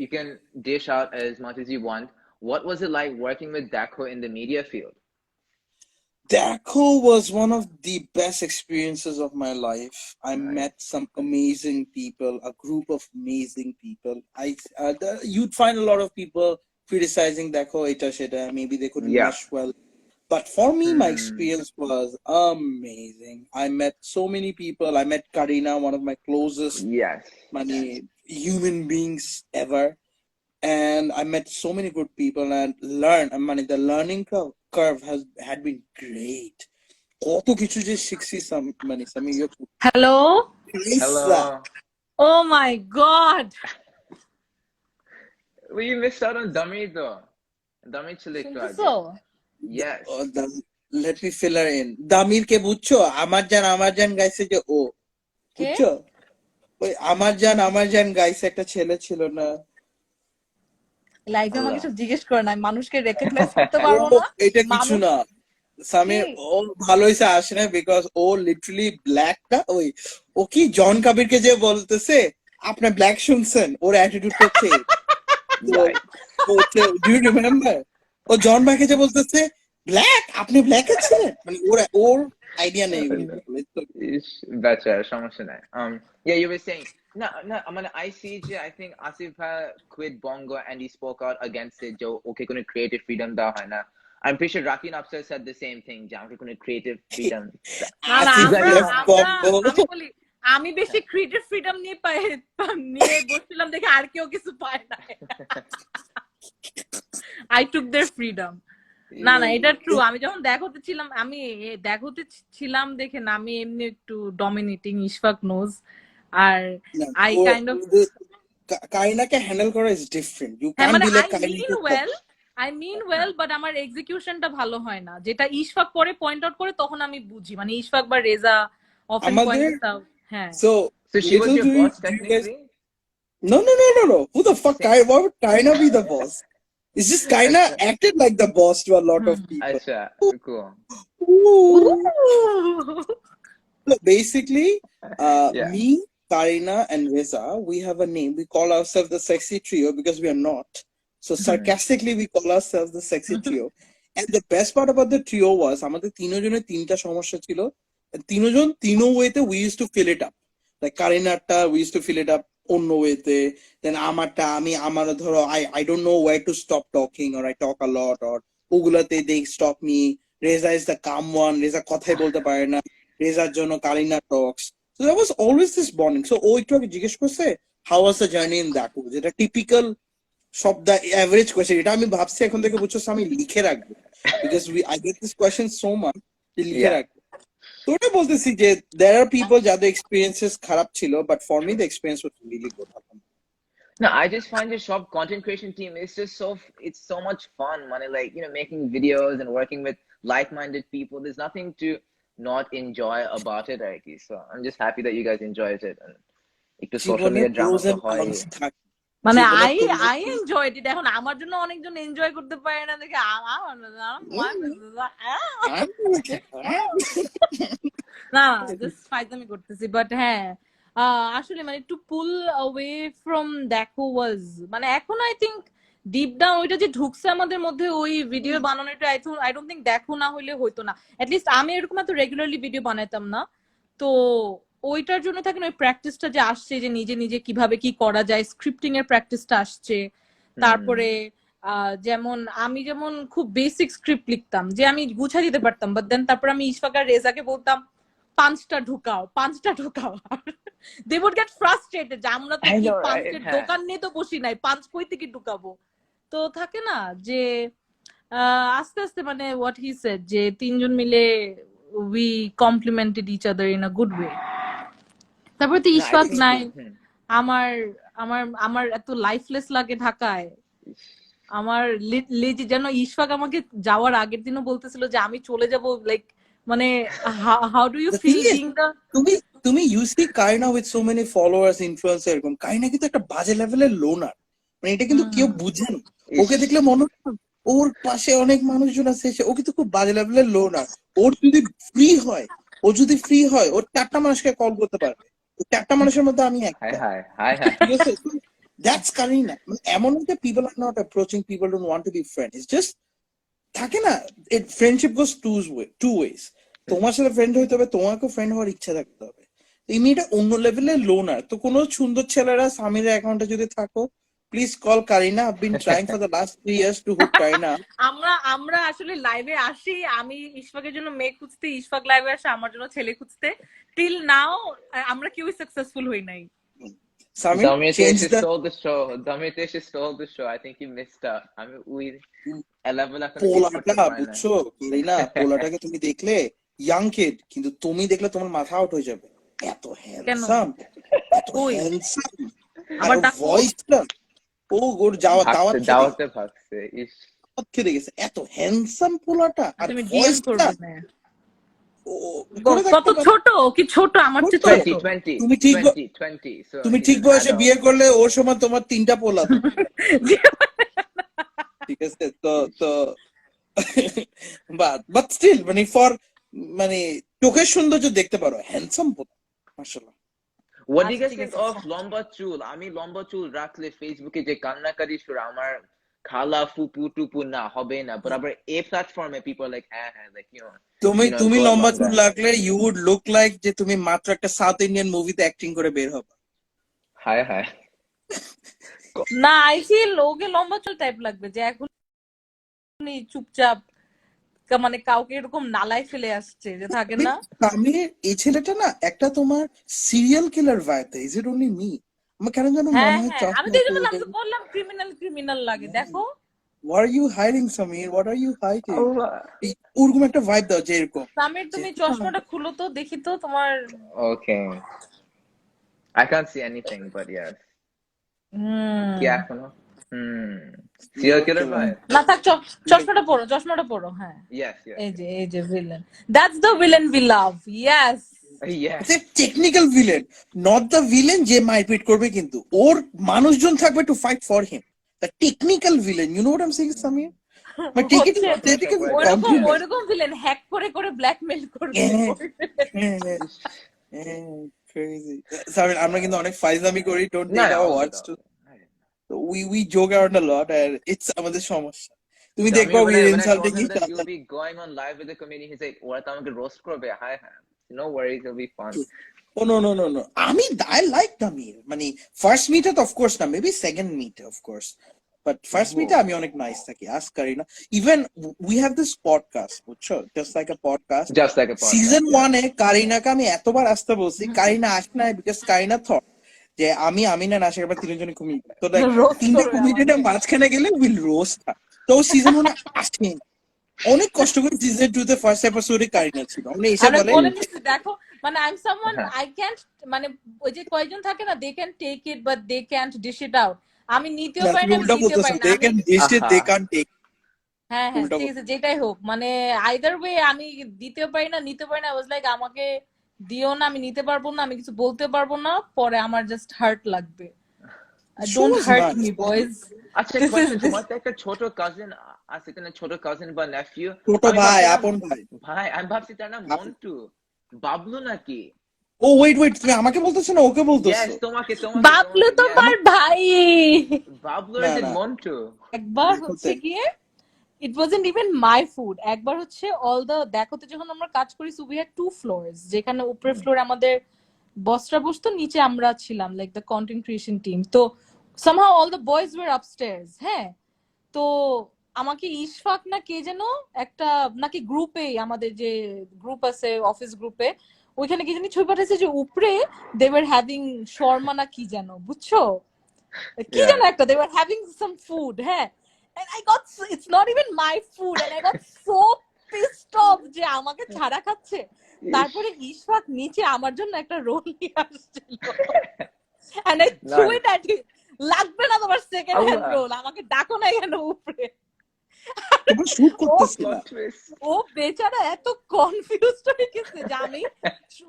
You can dish out as much as you want. What was it like working with Daco in the media field? Daco was one of the best experiences of my life. I met some amazing people, a group of amazing people. You'd find a lot of people criticizing Daco, maybe they couldn't mesh well. But for me, my experience was amazing. I met so many people. I met Kaarina, one of my closest human beings ever. And I met so many good people and the learning curve had been great. Hello? Hello. Oh my God. Well, you missed out on Dummy though. Dummy So? Yes. Let me fill her in. Damir ke buchcho? Amar jan gaise je o. Buchcho? Oi amar jan gaise ekta chele chilo na. লাইভে আমাকে সব জিজ্ঞেস করে না, মানুষকে recognise করতে পারবো না। এটা কিছু না সামির, ও ভালো হইছে আসে না, বিকজ ও লিটারালি ব্ল্যাক না। ও কি জন কাবিরকে যে বলতেছে আপনি ব্ল্যাক শুনছেন, ওর অ্যাটিটিউড হচ্ছে ডু ইউ রিমেম্বার? ও জন ভাইকে যে বলতেছে ব্ল্যাক, আপনি ব্ল্যাক আছেন, মানে ওর আইডিয়া নেই। Better, সমস্যা নাই. Yeah, you were saying. No, I'm an ICJ. I think Asif quit Bongo and he spoke out against it. Joe, okay, going to creative freedom da hai na. I'm pretty sure Rakin Upsir said the same thing. Jam, we're going to creative freedom. আমি বেশি creative freedom নিয়ে বসছিলাম দেখে আর কেউ কিছু পায় না। I took their freedom. না এটা ট্রু। আমি যখন দেখতে ছিলাম দেখে না, আমি এমনি একটু ডমিনেটিং, ইশফাক নোজ। আর I kind of কারিনাকে হ্যান্ডেল করা is different. You can't be like Kaarina. I mean well, but আমার এক্সিকিউশনটা ভালো হয় না। যেটা ইশফাক পরে পয়েন্ট আউট করে তখন আমি বুঝি, মানে ইশফাক বা রেজা often points out. হ্যাঁ, so she was your boss technically? No. Who the fuck? Why would Kaarina be the boss? It's just Kaarina acted like the boss to a lot of people. Acha, cool. So basically, me, Kaarina, and Reza, we have a name. We call ourselves the Sexy Trio because we are not. So sarcastically, we call ourselves the Sexy Trio. And the best part about the trio was, আমাদের তিনজনের তিনটা সমস্যা ছিল। তিনজন তিনো ওয়েতে we used to fill it up. Like Kaarinaটা we used to fill it up অন্য ওয়েতে, দেন আমারটা আমার ধরো I don't know where to stop talking, or I talk a lot, or ওগুলাতে they stop me. Reza is the calm one. Reza কথাই বলতে পারে না, রেজার জন্য Kaarina talks. So there was always this bonding. So ও একটু আগে জিজ্ঞেস করছে how was the journey in Daco, যেটা টিপিক্যাল সব দ্য এভারেজ কোয়েশ্চেন। এটা আমি ভাবছি এখন থেকে বুঝছো আমি লিখে রাখবো, because I get this question so much, লিখে রাখবো। তোটা বলতেছি যে there are people যাদের experiences খারাপ ছিল, but for me the experience was really good. No, I just find the shop content creation team is just it's so much fun, man. Like, making videos and working with like-minded people. There's nothing to not enjoy about it, Aiki. So I'm just happy that you guys enjoyed it. And একটু social জীবনে media drama pros তো and হয়। cons থাকে। মানে জীবনে I pros- I enjoyed ইট। এখন আমার জন্য অনেকজন এনজয় করতে পারে না দেখে না জাস্ট ফাইজলামি করতেছি, বাট হ্যাঁ আসলে মানে টু পুল অ্যাওয়ে ফ্রম দেখো ওয়াজ মানে এখন আই থিঙ্ক ডিপ ডাউন ওইটা যে ঢুকছে আমাদের মধ্যে ওই ভিডিও বানানোটা আই ডোন্ট থিঙ্ক দেখো না হলে হইতো না। অ্যাটলিস্ট আমি এরকম এত রেগুলারলি ভিডিও বানাইতাম না, তো ওইটার জন্য থাকে না ওই প্র্যাকটিসটা যে আসছে যে নিজে নিজে কিভাবে কি করা যায়, স্ক্রিপ্টিং এর প্র্যাকটিসটা আসছে। তারপরে যেমন আমি যেমন খুব বেসিক স্ক্রিপ্ট লিখতাম যে আমি গুছা দিতে পারতাম, বাট দেন তারপর আমি ইশফাক আর রেজাকে বলতাম পাঁচটা ঢুকাও দে উড গেট ফ্রাস্ট্রেটেড যে আমরা তো I কি know, right? পাঁচের হ্যাঁ। দোকান নিয়ে তো বসি নাই, পাঁচ কই থেকে ঢুকাবো। তো থাকে না যে আস্তে আস্তে মানে হোয়াট হি সেড যে তিনজন মিলে we complimented each other in a good way. তারপরে তো No, I ইশফাক think- নাই, আমার আমার আমার এত লাইফলেস লাগে ঢাকায়। আমার যেন ইশফাক আমাকে যাওয়ার আগের দিনও বলতেছিল যে আমি চলে যাব, লাইক মানে how do you The feel thing is, being the তুমি you see Kaarina with so many followers, influencer এরকম, Kaarina কিন্তু একটা বাজে লেভেলের লোনার, মানে এটা কিন্তু কেউ বুঝে না। ওকে দেখলে মনে হয় ওর পাশে অনেক মানুষজন আছে, ও কিন্তু খুব বাজে লেভেলের লোনার। ওর যদি ফ্রি হয়, ওর 4টা মানুষকে কল করতে পারবে, 4টা মানুষের মধ্যে আমি একটা। হাই ঠিক আছে? That's Kaarina. এমন না যে people are not approaching, people don't want to be friends. It's just থাকে না, friendship goes two ways. তোমার সাথে ফ্রেন্ড হইতে হবে, তোমাকেও ফ্রেন্ড হওয়ার ইচ্ছা থাকতে হবে। এই মেয়েটা অন্য লেভেলের লোনার। তো কোনো সুন্দর ছেলেরা সামিরের অ্যাকাউন্টে যদি থাকো, please call Kaarina. I've been trying for the last 3 years to hook Kaarina. আমরা আসলে লাইভে আসি, আমি ইশফাকের জন্য মেয়ে খুঁজতে, ইশফাক লাইভে আসে আমার জন্য ছেলে খুঁজতে। টিল নাও আমরা কেউই সাকসেসফুল হই নাই। Samir, change the stole the show. I think he missed out. I mean, we level up. পোলাটা বুঝছো Kaarina, পোলাটাকে তুমি দেখলে ইয়াং কিড, কিন্তু তুমি দেখলে তোমার মাথা আউট হয়ে যাবে। এত হ্যান্ডসাম, এত হ্যান্ডসাম, আবার আর ভয়েসটা ও গোর দাওয়াতে ভাগছে ইস খেতে গেছে। এত হ্যান্ডসাম পোলাটা, আর তুমি ডিএম ভয়েসটা করবে না কত ছোট, কি ছোট আমার চেয়ে ছোট। 20 তুমি ঠিক বয়সে বিয়ে করলে ওর সময় তোমার 3টা পোলা। ঠিক আছে? তো বাট স্টিল মানে মানে চোখের সৌন্দর্য দেখতে পারো, হ্যান্ডসাম পোলা মাশাআল্লাহ। What do you guys think of লম্বা চুল? আমি লম্বা চুল রাখলে ফেসবুকে যে কান্নাকারি শুরু, আমার খালা ফুপু টুপু না হবে না, but আবার এই প্ল্যাটফর্মে people are like হ্যাঁ like তুমি লম্বা চুল রাখলে you would look like যে তুমি মাত্র একটা সাউথ ইন্ডিয়ান মুভিতে অ্যাক্টিং করে বের হবে। হায় না আই ফিল ওকে লম্বা চুল টাইপ লাগবে যে এখন চুপচাপ মানে কাউকে এরকম নালায় ফেলে আসছে যে থাকে না। আমি এই ছেলেটা না একটা তোমার serial killer vibe, is it only me? আমার কেন যেন মনে হয় আমি তো এই জন্য নাম বললাম ক্রিমিনাল লাগে। দেখো what are you hiding Samir, what are you hiding? ওরকম একটা ভাইব দাও যে এরকম। সামির তুমি চশমাটা খুলো তো দেখি তো তোমার। Okay, I can't see anything but yes. কি এখনো serial killer vibe? না থাক, চশমাটা পরো। হ্যাঁ Yes. এই যে villain, that's the villain we love. Yes. It's a technical villain, not the villain যে মারপিট করবে, কিন্তু ওর মানুষজন থাকবে to fight for him. The technical villain, you know what I'm saying Samir? But take it ওইরকম villain hack করে blackmail করবে। Crazy. Samir, আমরা কিন্তু অনেক ফাইজলামি করি, don't take our words to we joke around a lot and it's আমাদের সমস্যা। তুমি দেখবা we are insulting each other. You'll be going on live with the community, he's like ওরা তো আমাকে রোস্ট করবে। Hi no worries, it'll be fun. Oh no. I like Damir. মানে first meet of course না, maybe second meet of course, but first meet আমি অনেক nice থাকি। Ask Kaarina. Even we have this podcast, বুঝছো, just like a podcast. Season 1 A Kaarina কে আমি এতবার আসতে বলছি, Kaarina আসে না because Kaarina thought যে আমি না আসে আবার তিনজনে কমিয়ে, তো দেখ তিনটা কমিটিতে মাঝখানে গেলে উইল রোস্ট। তো সিজন 1 আসে অনেক কষ্ট করে সিজন 2 তে ফার্স্ট এপিসোডে কারিনা ছিল মানে এসে আমরা বলে বলে দিচ্ছি দেখো মানে I am someone I can't মানে ওই যে কয়জন থাকে না they can take it but they can't dish it out আমি নিতেও না পারি তুমি না আমি উল্টা দিতেও বলতেছো পারি না দে আমি ক্যান ডিশ ইট আহা দে ক্যান টেক হ্যাঁ হ্যাঁ উল্টা ঠিক আছে যেটাই হোক মানে আইদার ওয়ে আমি দিতেও পারি না নিতে পারি না ওয়াজ লাইক আমাকে দিও না আমি নিতে পারবো না আমি কিছু বলতে পারবো না পরে আমার জাস্ট হার্ট লাগবে Show don't is heart nice. Me boys আচ্ছা দিস ইজ কোয়েশ্চেন দিস তোমার তো একটা ছোট কাজিন আছে না ছোট কাজিন বা নেফিউ ছোট আমি ভাই ভাবছিলাম আপন ভাই ভাই আমি ভাবছি তার নাম মন্টু বাবলু নাকি ও ওয়েট তুমি আমাকে বলতেছো না ওকে বলতেছো ইয়েস তোমাকে বাবলু তোমাকে তোমার ভাই বাবলু না ইজ ইন না মন্টু একবার দেখোতে হচ্ছে গিয়ে ইট ওয়াজন্ট ইভেন মাই ফুড একবার হচ্ছে অল দ্য দেখোতে যখন আমরা কাজ করি সো উই হ্যাড 2 ফ্লোরস যেখানে উপরের ফ্লোরে আমাদের বসরা বসতো নিচে আমরা ছিলাম like the content creation team তো somehow all the boys were upstairs হ্যাঁ তো আমাকে ইশফাক না কে যেন একটা নাকি গ্রুপে আমাদের যে গ্রুপ আছে অফিস গ্রুপে ওইখানে কি জানি ছবি পাঠাইছে যে উপরে দে ওয়ার হ্যাভিং শর্মা না কি যেন বুঝছো কি যেন একটা they were having some food হ্যাঁ and I got it's not even my food and I got so pissed off যে আমাকে ছাড়া খাচ্ছে তারপরে ইশফাক নিচে আমার জন্য একটা রোল নিয়ে আসছিল and I threw it at him লাগবে না তোমার সেকেন্ড হ্যান্ড রোল আমাকে ডাকো না কেন উপরে তোমরা শুট করতেছি না ও বেচারা এত কনফিউজড হয়ে গেছে যে আমি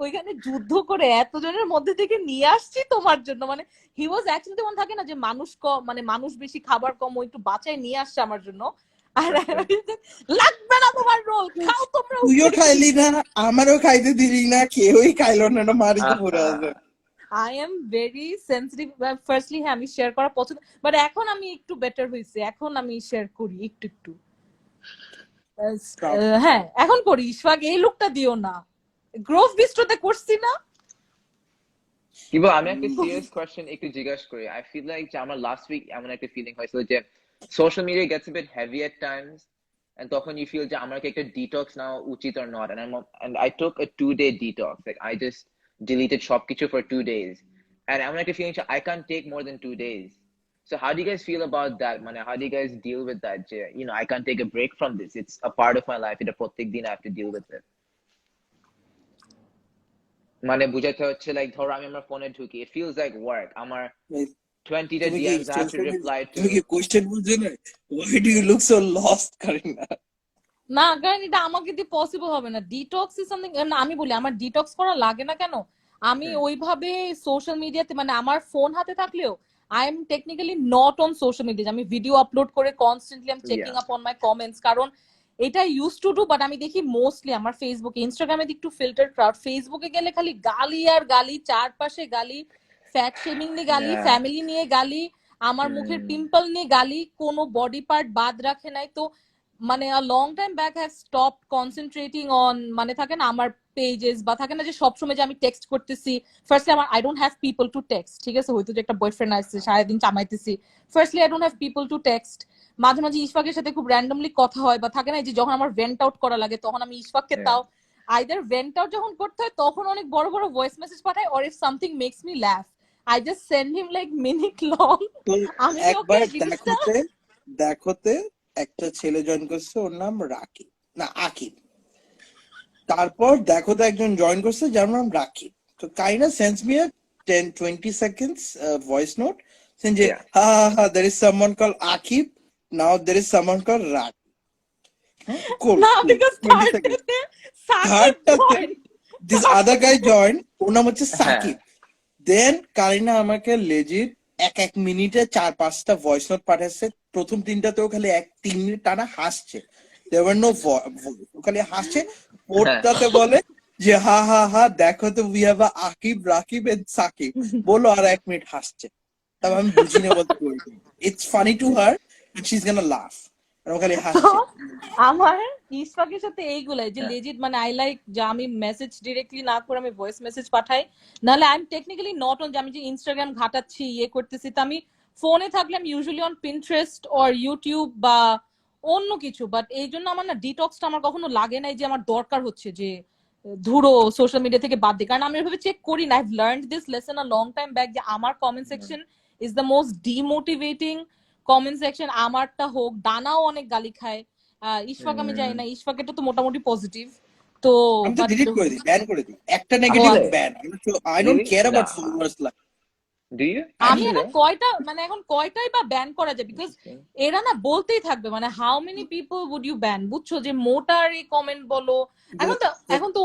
ওইখানে যুদ্ধ করে এতজনের মধ্যে থেকে নিয়ে আসছি তোমার জন্য মানে হি ওয়াজ অ্যাকচুয়ালি তেমন থাকে না যে মানুষ কম মানে মানুষ বেশি খাবার কম ও একটু বাঁচায় নিয়ে আসছে আমার জন্য আর লাগবে না তোমার রোল খাও তোমরা তুইও খাইলি না আমারও খাইতে দিলি না কেউই খাইলো না এটা মারিতে পড়ে আছে I am very sensitive firstly হ্যাঁ আমি শেয়ার করা পছন্দ বাট এখন আমি একটু বেটার হইছে এখন আমি শেয়ার করি একটু একটু হ্যাঁ এখন করি ইশফাক এই লুকটা দিও না গ্রোভ বিস্ট্রোতে করছি না কিবা আমি একটা সিরিয়াস কোয়েশ্চেন একটু জিজ্ঞাসা করি আই ফিল লাইক যে আমার লাস্ট উইক এমন একটা ফিলিং হয়েছিল যে social media gets a bit heavy at times and তখন you feel যে আমার কি একটা ডিটক্স নাও উচিত or not and I took a 2-day detox like I just deleted সবকিছু for 2 days and I'm like feeling I can't take more than 2 days so how do you guys feel about that মানে how do you guys deal with that you know I can't take a break from this it's a part of my life এটা প্রত্যেক দিন I have to deal with it মানে বুঝাতে হচ্ছে like ধরো আমি আমার ফোনে ঢুকি it feels like work আমার 20 টা DMs I have to reply to তুমি কি কোশ্চেন বুঝছো না why do you look so lost Kareena না কারণ এটা আমাকে দিয়ে পসিবল হবে না ডিটক্স ইজ সামথিং না আমি বলি আমার ডিটক্স করা লাগে না কেন আমি ওইভাবে সোশ্যাল মিডিয়াতে মানে আমার ফোন হাতে থাকলেও I am technically not on social media আমি ভিডিও আপলোড করে constantly I am checking up on my comments কারণ এটা ইউজ টু ডু বাট আমি দেখি মোস্টলি আমার ফেসবুকে ইনস্টাগ্রামে একটু ফিল্টার ক্রাউড ফেসবুকে গেলে খালি গালি আর গালি চারপাশে গালি ফ্যাট শেমিং নিয়ে গালি ফ্যামিলি নিয়ে গালি আমার মুখের পিম্পল নিয়ে গালি কোনো বডি পার্ট বাদ রাখে নাই তো মানে a long time back I have stopped concentrating on মানে থাকে না আমার পেজেস বা থাকে না যে সবসময় যে আমি টেক্সট করতেছি ফার্স্টলি আমার I don't have people to text ঠিক আছে হয়তো যে একটা বয়ফ্রেন্ড আসছে সারাদিন চামাইতেছি firstly I don't have people to text মাঝে মাঝে ইশফাকের সাথে খুব র্যান্ডমলি কথা হয় বা থাকে না যে যখন আমার ভেন্ট আউট করা লাগে তখন আমি ইশফাককে তাও আইদার ভেন্ট আউট যখন করতে হয় তখন অনেক বড় বড় ভয়েস মেসেজ পাঠাই or if something makes me laugh I just send him like minute long আমি একবার দেখোতে একটা ছেলে জয়েন করছে ওর নাম রাকিব না আকিব তারপর দেখোতে একজন জয়েন করছে যার নাম রাকিব তো kind of sense me 10-20 seconds voice note saying যে ha there is someone called Akib now there is someone called Rakib cool না because this other guy joined ওর নাম হচ্ছে সাকিব দেন কারিনা আমাকে লেজিট এক মিনিটে 4-5টা ভয়েস নোট পাঠাচ্ছে প্রথম 3টাতেও খালি 1-3 মিনিট টানা হাসছে there were no voice খালি হাসছে ওরটাতে বলে যে হা দেখো তো we have a Akib Rakib and Shakib বলো আর 1 মিনিট হাসছে তবে আমি বুঝি না what to do it's funny to her and she's gonna laugh আর ও খালি হাসছে আমার ইশফাকের সাথে এইগুলাই যে লেজিট মানে আই লাইক যে আমি মেসেজ ডিরেক্টলি না করে আমি ভয়েস মেসেজ পাঠাই নাহলে I am technically not on যে আমি যে ইনস্টাগ্রাম ঘাটাচ্ছি করতেছি তো আমি ফোনে থাকলে আমি usually on Pinterest or YouTube বা অন্য কিছু বাট এই জন্য আমার না ডিটক্সটা আমার কখনো লাগে নাই যে আমার দরকার হচ্ছে যে ধুরো সোশ্যাল মিডিয়া থেকে বাদ দিই কারণ আমি এভাবে চেক করি না I have learned this lesson a long time back যে আমার comment section is the most demotivating comment section আমারটা হোক দানাও অনেক গালি খায় ইশফাক আমি জানি না, ইশফাকেরটা তো মোটামুটি পজিটিভ। তো আমি তো বাট ডিলিট করে দিই, ব্যান করে দিই, একটা ও নেগেটিভ আচ্ছা, ban. I don't care Really? About Nah. Followers like. Do you আমি actually? এখন কয়টা মানে এখন কয়টাই বা ব্যান করা যায়, বিকজ Interesting. এরা না বলতেই থাকবে মানে how many people would you ban, বুঝছো, যে মোটার এই কমেন্ট বলো, এখন তো